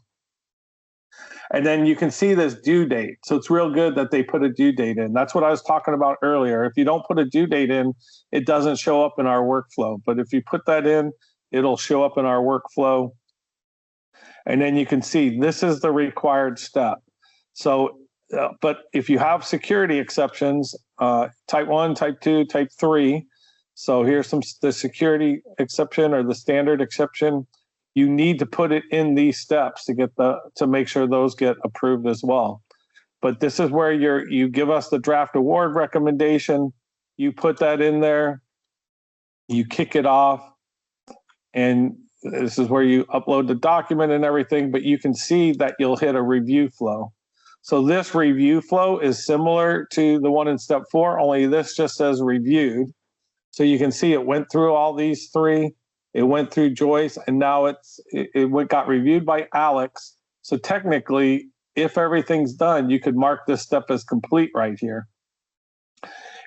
And then you can see this due date. So it's real good that they put a due date in. That's what I was talking about earlier. If you don't put a due date in, it doesn't show up in our workflow. But if you put that in, it'll show up in our workflow. And then you can see this is the required step. So but if you have security exceptions, type 1, type 2, type 3, so here's the security exception or the standard exception, you need to put it in these steps to make sure those get approved as well. But this is where you give us the draft award recommendation, you put that in there, you kick it off, and this is where you upload the document and everything, but you can see that you'll hit a review flow. So this review flow is similar to the one in step 4, only this just says reviewed. So you can see it went through all these 3. It went through Joyce, and now it got reviewed by Alex. So technically, if everything's done, you could mark this step as complete right here.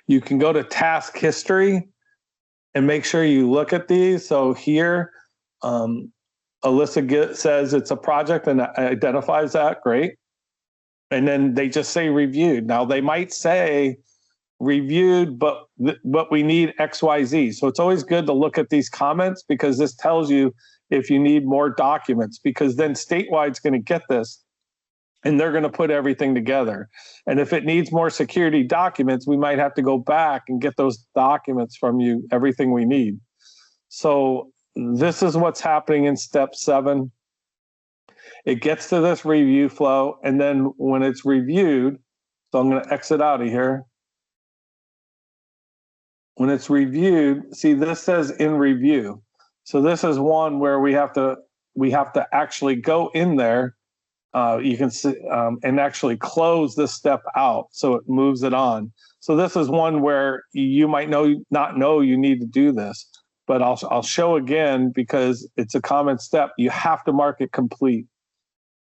You can go to task history and make sure you look at these. So here, Alyssa says it's a project and identifies that, great. And then they just say reviewed. Now they might say reviewed, but we need XYZ. So it's always good to look at these comments, because this tells you if you need more documents, because then Statewide's going to get this and they're going to put everything together. And if it needs more security documents, we might have to go back and get those documents from you, everything we need. So this is what's happening in step 7. It gets to this review flow, and then when it's reviewed, so I'm going to exit out of here. When it's reviewed, see, this says in review. So this is one where we have to actually go in there. You can see and actually close this step out, so it moves it on. So this is one where you might not know you need to do this, but I'll show again, because it's a common step. You have to mark it complete.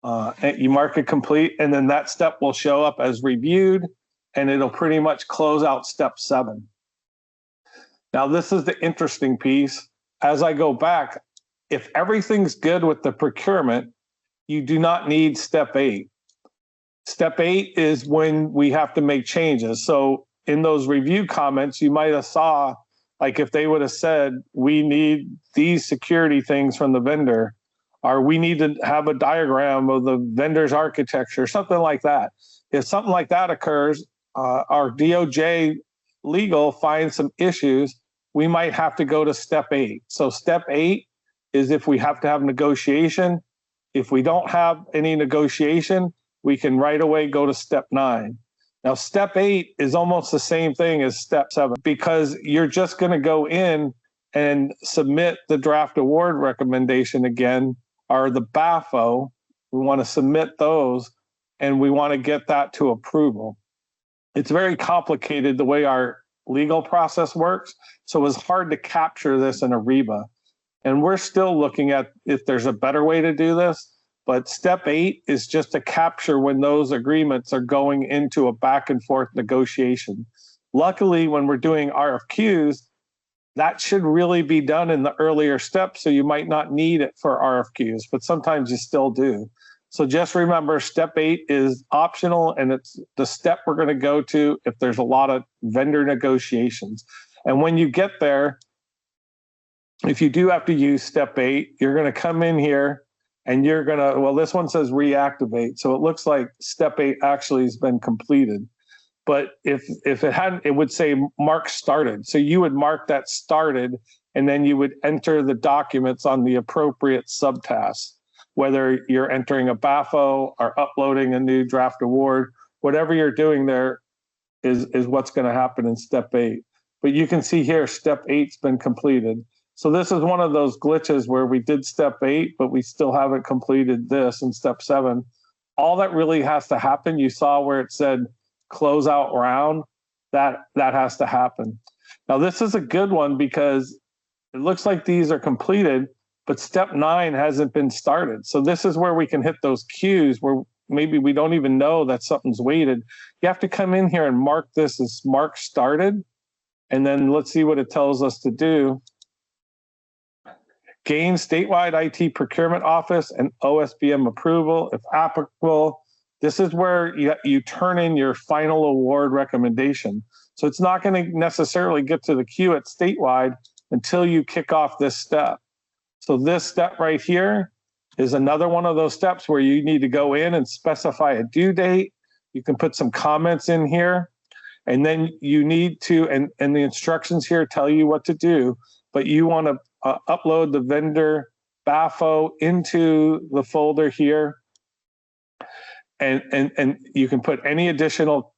You mark it complete, and then that step will show up as reviewed, and it'll pretty much close out step 7. Now, this is the interesting piece. As I go back, if everything's good with the procurement, you do not need step 8. Step 8 is when we have to make changes. So in those review comments, you might have saw Like if they would have said, we need these security things from the vendor, or we need to have a diagram of the vendor's architecture, something like that. If something like that occurs, our DOJ legal finds some issues, we might have to go to step 8. So step 8 is if we have to have negotiation. If we don't have any negotiation, we can right away go to step 9. Now, step 8 is almost the same thing as step 7, because you're just going to go in and submit the draft award recommendation again, or the BAFO. We want to submit those, and we want to get that to approval. It's very complicated the way our legal process works, so it's hard to capture this in Ariba. And we're still looking at if there's a better way to do this. But step 8 is just to capture when those agreements are going into a back and forth negotiation. Luckily, when we're doing RFQs, that should really be done in the earlier steps. So you might not need it for RFQs, but sometimes you still do. So just remember, step 8 is optional, and it's the step we're going to go to if there's a lot of vendor negotiations. And when you get there, if you do have to use step 8, you're going to come in here and you're going to, well, this one says reactivate. So it looks like step 8 actually has been completed. But if it hadn't, it would say mark started. So you would mark that started, and then you would enter the documents on the appropriate subtasks, whether you're entering a BAFO or uploading a new draft award. Whatever you're doing there is what's going to happen in step 8. But you can see here, step 8's been completed. So this is one of those glitches where we did step 8, but we still haven't completed this in step 7. All that really has to happen, you saw where it said close out round, that has to happen. Now this is a good one because it looks like these are completed, but step 9 hasn't been started. So this is where we can hit those cues where maybe we don't even know that something's waited. You have to come in here and mark this as mark started, and then let's see what it tells us to do. Gain statewide IT procurement office and OSBM approval, if applicable. This is where you turn in your final award recommendation. So it's not going to necessarily get to the queue at statewide until you kick off this step. So this step right here is another one of those steps where you need to go in and specify a due date. You can put some comments in here, and then you need to, and the instructions here tell you what to do, but you want to upload the vendor BAFO into the folder here, and you can put any additional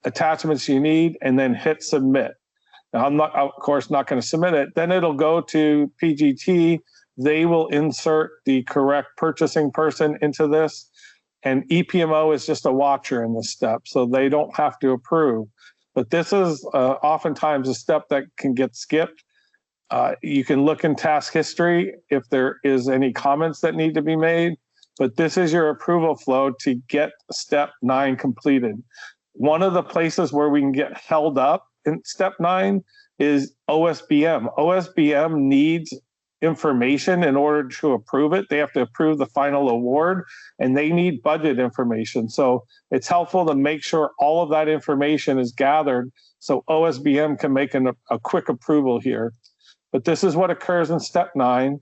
attachments you need, and then hit submit. Now, I'm not, of course, not going to submit it. Then it'll go to PGT. They will insert the correct purchasing person into this, and EPMO is just a watcher in this step, so they don't have to approve. But this is oftentimes a step that can get skipped. You can look in task history if there is any comments that need to be made, but this is your approval flow to get step 9 completed. One of the places where we can get held up in step 9 is OSBM. OSBM needs information in order to approve it. They have to approve the final award, and they need budget information. So it's helpful to make sure all of that information is gathered so OSBM can make a quick approval here. But this is what occurs in step 9.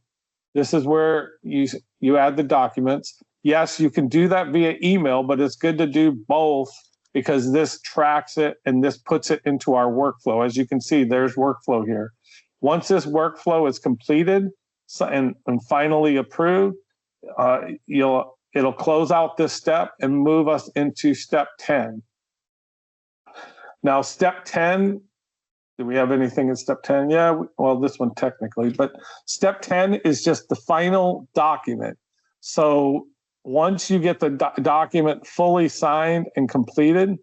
This is where you add the documents. Yes, you can do that via email, but it's good to do both because this tracks it and this puts it into our workflow. As you can see, there's workflow here. Once this workflow is completed and finally approved, it'll close out this step and move us into step 10. Now, step 10, do we have anything in step 10? Yeah, well, this one technically, but step 10 is just the final document. So once you get the document fully signed and completed,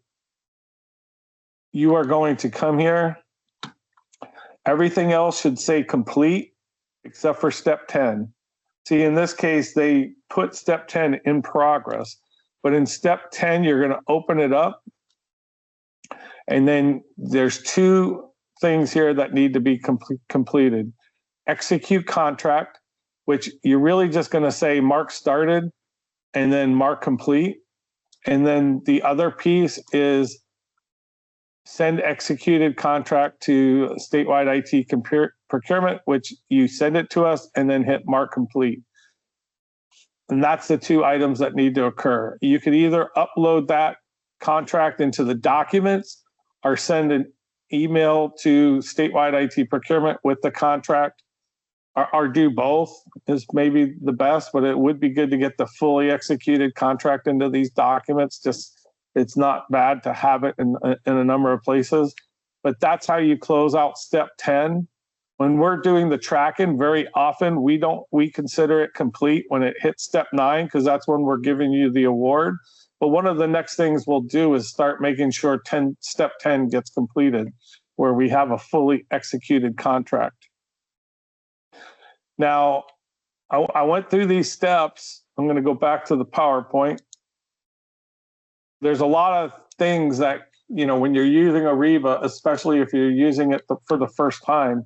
you are going to come here. Everything else should say complete except for step 10. See, in this case, they put step 10 in progress, but in step 10, you're going to open it up. And then there's 2 things here that need to be completed. Execute contract, which you're really just going to say mark started and then mark complete. And then the other piece is send executed contract to statewide IT procurement, which you send it to us and then hit mark complete. And that's the two items that need to occur. You could either upload that contract into the documents or send an email to statewide IT procurement with the contract, or do both is maybe the best, but it would be good to get the fully executed contract into these documents. Just, it's not bad to have it in a number of places, but that's how you close out step 10. When we're doing the tracking, very often we consider it complete when it hits step 9, because that's when we're giving you the award. But one of the next things we'll do is start making sure step 10 gets completed, where we have a fully executed contract. Now, I went through these steps. I'm going to go back to the PowerPoint. There's a lot of things that, when you're using Ariba, especially if you're using it for the first time,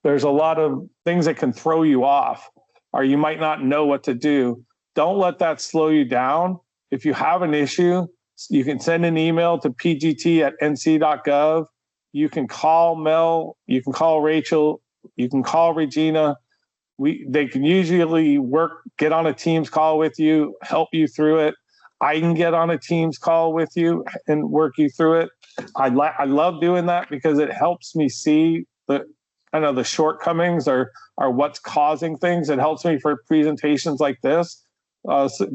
there's a lot of things that can throw you off, or you might not know what to do. Don't let that slow you down. If you have an issue, you can send an email to pgt@nc.gov. You can call Mel, you can call Rachel, you can call Regina. They can usually get on a Teams call with you, help you through it. I can get on a Teams call with you and work you through it. I love doing that because it helps me see the shortcomings or what's causing things. It helps me for presentations like this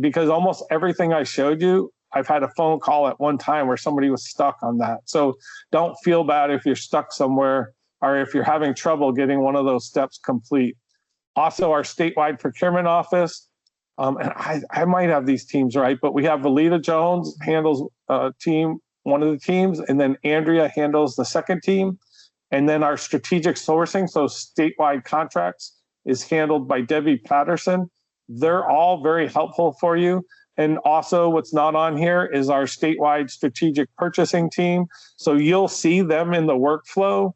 because almost everything I showed you, I've had a phone call at one time where somebody was stuck on that. So don't feel bad if you're stuck somewhere or if you're having trouble getting one of those steps complete. Also, our statewide procurement office, and I might have these teams right, but we have Valita Jones handles one of the teams, and then Andrea handles the second team. And then our strategic sourcing, so statewide contracts, is handled by Debbie Patterson. They're all very helpful for you. And also what's not on here is our statewide strategic purchasing team. So you'll see them in the workflow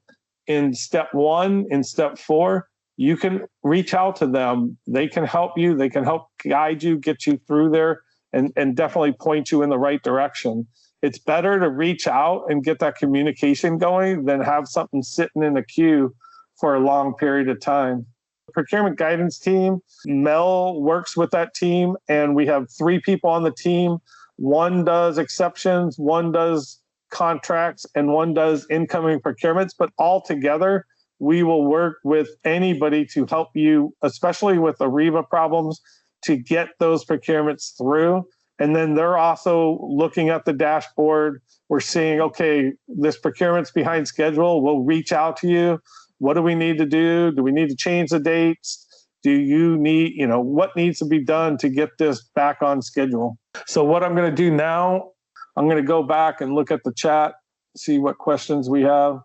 in step 1, in step 4. You can reach out to them. They can help you. They can help guide you, get you through there, and definitely point you in the right direction. It's better to reach out and get that communication going than have something sitting in a queue for a long period of time. Procurement guidance team, Mel works with that team, and we have 3 people on the team. One does exceptions, one does contracts, and one does incoming procurements, but all together, we will work with anybody to help you, especially with Ariba problems, to get those procurements through. And then they're also looking at the dashboard. We're seeing, okay, this procurement's behind schedule. We'll reach out to you. What do we need to do? Do we need to change the dates? Do you need, what needs to be done to get this back on schedule? So what I'm going to do now, I'm going to go back and look at the chat, see what questions we have.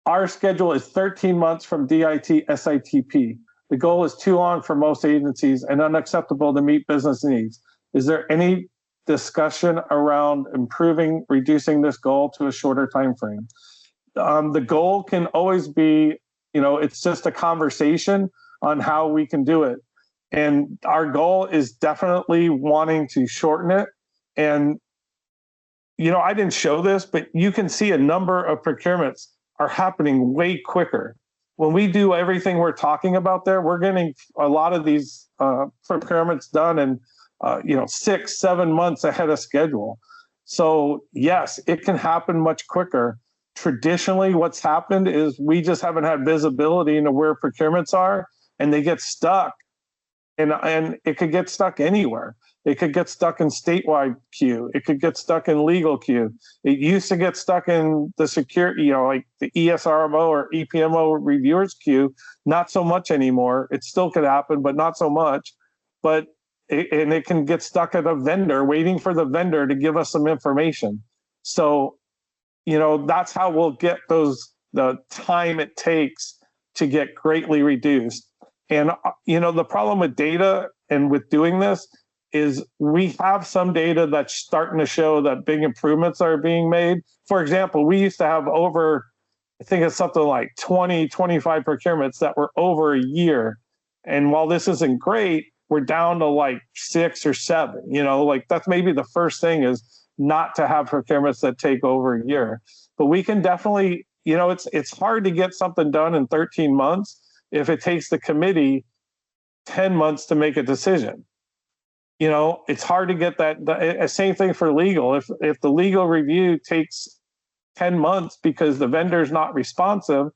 Our schedule is 13 months from DIT SITP. The goal is too long for most agencies and unacceptable to meet business needs. Is there any discussion around reducing this goal to a shorter time frame? The goal can always be, it's just a conversation on how we can do it. And our goal is definitely wanting to shorten it. And, I didn't show this, but you can see a number of procurements are happening way quicker. When we do everything we're talking about there, we're getting a lot of these procurements done in 6-7 months ahead of schedule. So yes, it can happen much quicker. Traditionally, what's happened is we just haven't had visibility into where procurements are, and they get stuck. And it could get stuck anywhere. It could get stuck in statewide queue. It could get stuck in legal queue. It used to get stuck in the security, like the ESRMO or EPMO reviewers queue. Not so much anymore. It still could happen, but not so much. But it can get stuck at a vendor, waiting for the vendor to give us some information. So, that's how we'll get the time it takes to get greatly reduced. And, the problem with data and with doing this is we have some data that's starting to show that big improvements are being made. For example, we used to have over, I think it's something like 20, 25 procurements that were over a year. And while this isn't great, we're down to like 6 or 7, that's maybe the first thing is not to have procurements that take over a year. But we can definitely, it's hard to get something done in 13 months if it takes the committee 10 months to make a decision. It's hard to get that. The same thing for legal. If the legal review takes 10 months because the vendor's not responsive,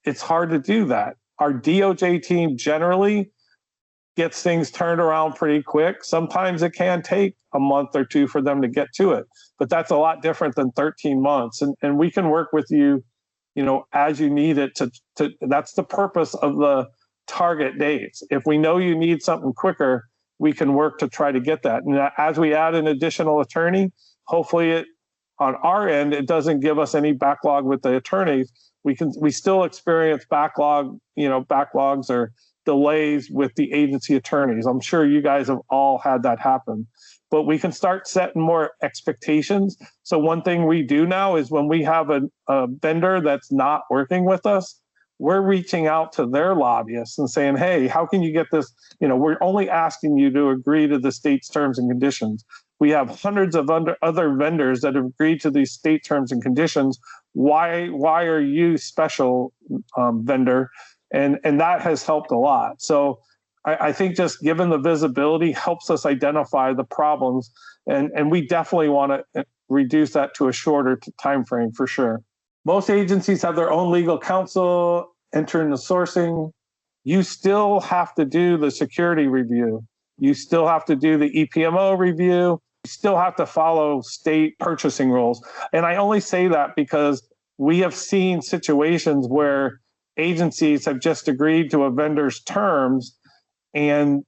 it's hard to do that. Our DOJ team generally gets things turned around pretty quick. Sometimes it can take a month or two for them to get to it, but that's a lot different than 13 months. And we can work with you, as you need it to that's the purpose of the target dates. If we know you need something quicker, we can work to try to get that. And as we add an additional attorney, hopefully on our end, it doesn't give us any backlog with the attorneys. We still experience backlogs or delays with the agency attorneys. I'm sure you guys have all had that happen, but we can start setting more expectations. So one thing we do now is when we have a vendor that's not working with us, we're reaching out to their lobbyists and saying, hey, how can you get this? We're only asking you to agree to the state's terms and conditions. We have hundreds of other vendors that have agreed to these state terms and conditions. Why are you special, vendor? And that has helped a lot. So I think just given the visibility helps us identify the problems, and we definitely want to reduce that to a shorter time frame for sure. Most agencies have their own legal counsel entering the sourcing. You still have to do the security review. You still have to do the EPMO review. You still have to follow state purchasing rules. And I only say that because we have seen situations where agencies have just agreed to a vendor's terms, and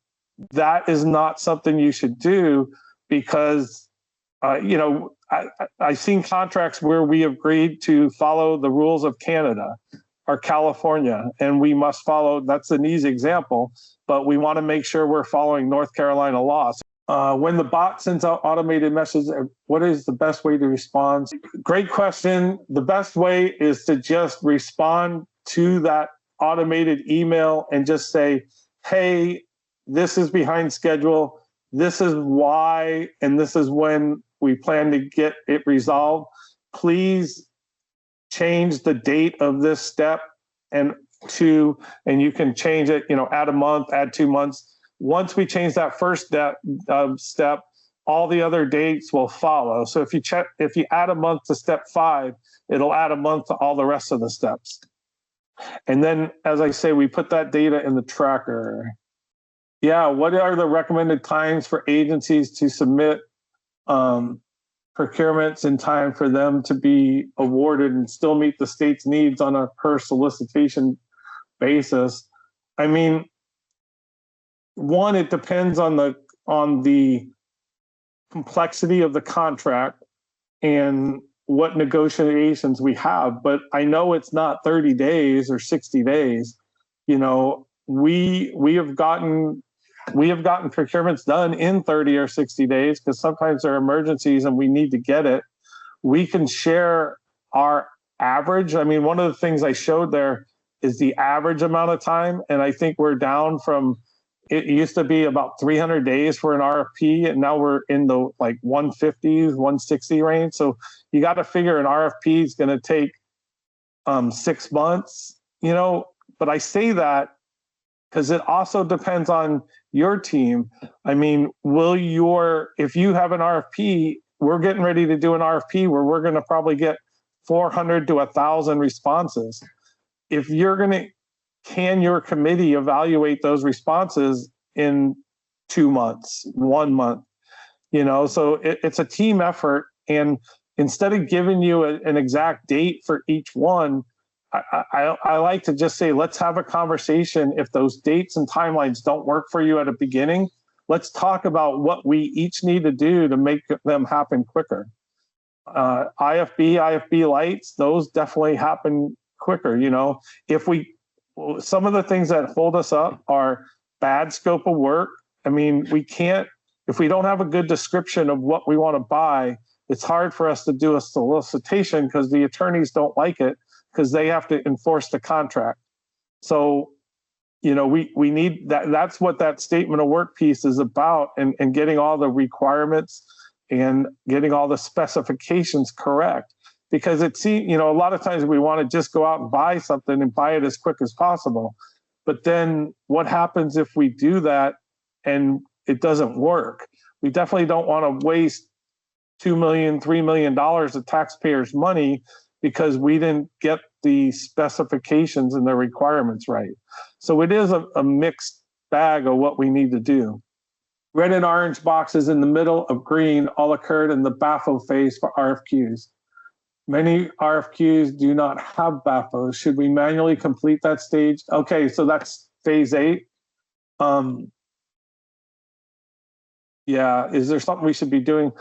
that is not something you should do because, I've seen contracts where we agreed to follow the rules of Canada or California, and we must follow. That's an easy example, but we want to make sure we're following North Carolina laws. When the bot sends out automated messages, what is the best way to respond? Great question. The best way is to just respond to that automated email and just say, hey, this is behind schedule. This is why, and this is when we plan to get it resolved. Please change the date of this step and you can change it, add a month, add 2 months. Once we change that first step, all the other dates will follow. So if you add a month to step 5, it'll add a month to all the rest of the steps. And then, as I say, we put that data in the tracker. Yeah, what are the recommended times for agencies to submit procurements in time for them to be awarded and still meet the state's needs on a per solicitation basis? I mean, one, it depends on the complexity of the contract and what negotiations we have, but I know it's not 30 days or 60 days. We have gotten procurements done in 30 or 60 days because sometimes there are emergencies and we need to get it. We can share our average. I mean, one of the things I showed there is the average amount of time, and I think we're down from, it used to be about 300 days for an RFP, and now we're in the 150s, 160 range. So you got to figure an RFP is going to take 6 months, but I say that because it also depends on your team. I mean, if you have an RFP, we're getting ready to do an RFP where we're going to probably get 400 to 1,000 responses. If can your committee evaluate those responses in 2 months, 1 month? So it's a team effort. And instead of giving you an exact date for each one, I like to just say, let's have a conversation. If those dates and timelines don't work for you at the beginning, let's talk about what we each need to do to make them happen quicker. IFB lights, those definitely happen quicker. Some of the things that hold us up are bad scope of work. I mean, if we don't have a good description of what we want to buy, it's hard for us to do a solicitation because the attorneys don't like it because they have to enforce the contract. So, we need that. That's what that statement of work piece is about, and getting all the requirements and getting all the specifications correct. Because a lot of times we want to just go out and buy something and buy it as quick as possible. But then what happens if we do that and it doesn't work? We definitely don't want to waste $2 million, $3 million of taxpayers' money because we didn't get the specifications and the requirements right. So it is a mixed bag of what we need to do. Red and orange boxes in the middle of green all occurred in the BAFO phase for RFQs. Many RFQs do not have BAFOs. Should we manually complete that stage? Okay, so that's phase 8. Yeah, is there something we should be doing?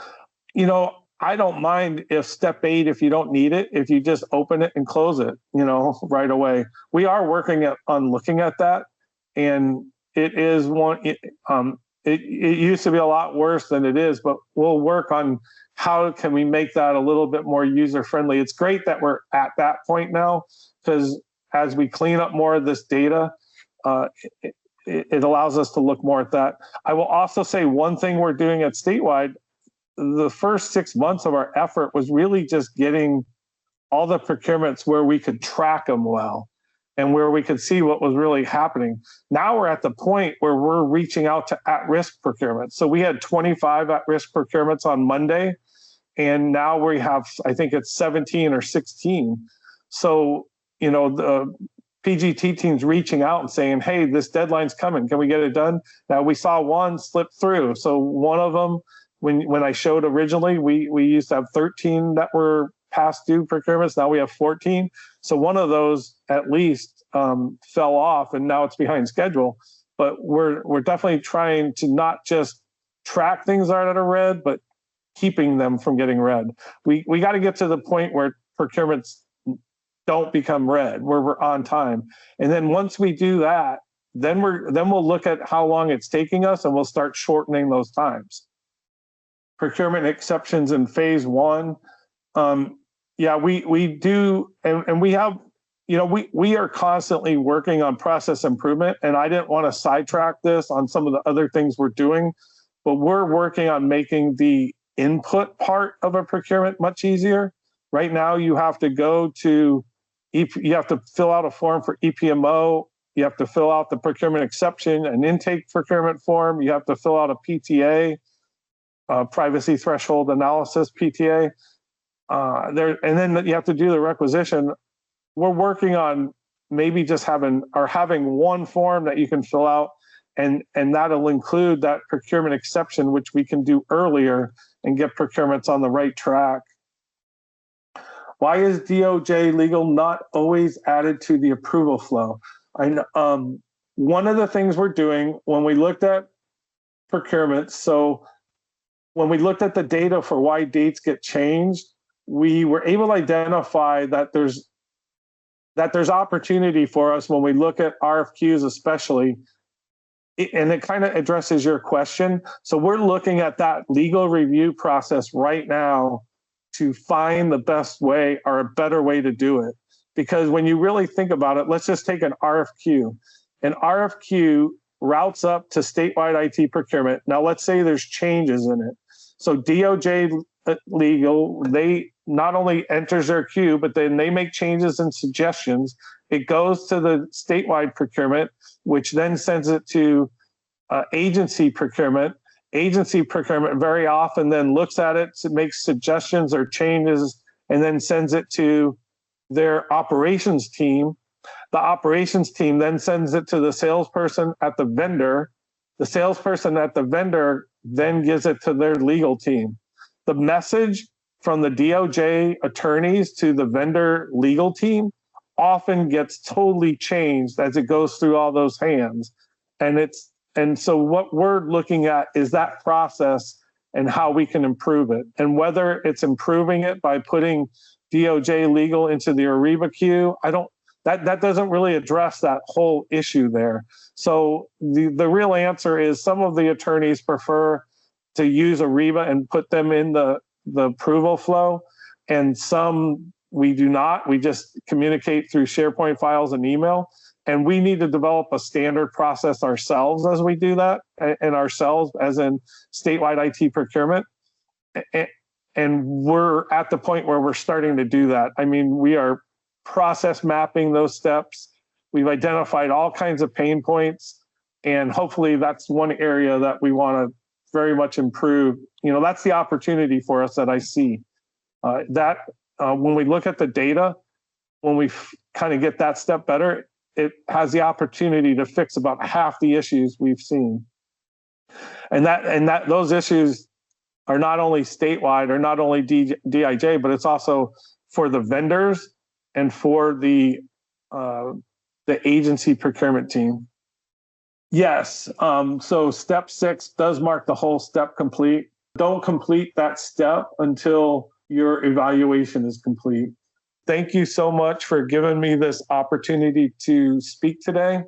I don't mind if step 8, if you don't need it, if you just open it and close it, right away. We are working on looking at that, and it is one. It used to be a lot worse than it is, but we'll work on how can we make that a little bit more user friendly. It's great that we're at that point now, because as we clean up more of this data, it allows us to look more at that. I will also say one thing we're doing at Statewide. The first 6 months of our effort was really just getting all the procurements where we could track them well and where we could see what was really happening. Now we're at the point where we're reaching out to at-risk procurements. So we had 25 at-risk procurements on Monday, and now we have, I think it's 17 or 16. So, the PGT team's reaching out and saying, hey, this deadline's coming. Can we get it done? Now we saw one slip through. So one of them, when I showed originally, we used to have 13 that were past due procurements. Now we have 14. So one of those at least fell off, and now it's behind schedule. But we're definitely trying to not just track things that are red, but keeping them from getting red. We got to get to the point where procurements don't become red, where we're on time. And then once we do that, then we'll look at how long it's taking us, and we'll start shortening those times. Procurement exceptions in phase 1. We do, and we have, we are constantly working on process improvement, and I didn't want to sidetrack this on some of the other things we're doing, but we're working on making the input part of a procurement much easier. Right now, you have to you have to fill out a form for EPMO. You have to fill out the procurement exception, an intake procurement form. You have to fill out a PTA, privacy threshold analysis, PTA. And then you have to do the requisition. We're working on maybe just having one form that you can fill out, and that'll include that procurement exception, which we can do earlier and get procurements on the right track. Why is DOJ legal not always added to the approval flow? One of the things we're doing when we looked at procurement, so when we looked at the data for why dates get changed, we were able to identify that there's opportunity for us when we look at RFQs especially, and it kind of addresses your question. So we're looking at that legal review process right now to find the best way or a better way to do it. Because when you really think about it, let's just take an RFQ. An RFQ routes up to statewide IT procurement. Now let's say there's changes in it. So DOJ legal, they not only enters their queue, but then they make changes and suggestions. It goes to the statewide procurement, which then sends it to agency procurement. Agency procurement very often then looks at it, makes suggestions or changes, and then sends it to their operations team. The operations team then sends it to the salesperson at the vendor. The salesperson at the vendor then gives it to their legal team. The message from the DOJ attorneys to the vendor legal team often gets totally changed as it goes through all those hands. And so what we're looking at is that process and how we can improve it. And whether it's improving it by putting DOJ legal into the Ariba queue, that doesn't really address that whole issue there. So the real answer is some of the attorneys prefer to use Ariba and put them in the approval flow, and some we do not. We just communicate through SharePoint files and email. And we need to develop a standard process ourselves as we do that, and ourselves as in statewide IT procurement. And we're at the point where we're starting to do that. I mean, we are process mapping those steps. We've identified all kinds of pain points, and hopefully that's one area that we want to very much improve. That's the opportunity for us that I see. When we look at the data, when we kind of get that step better, it has the opportunity to fix about half the issues we've seen. And those issues are not only statewide or not only DIJ, but it's also for the vendors and for the agency procurement team. Yes. So step 6 does mark the whole step complete. Don't complete that step until your evaluation is complete. Thank you so much for giving me this opportunity to speak today.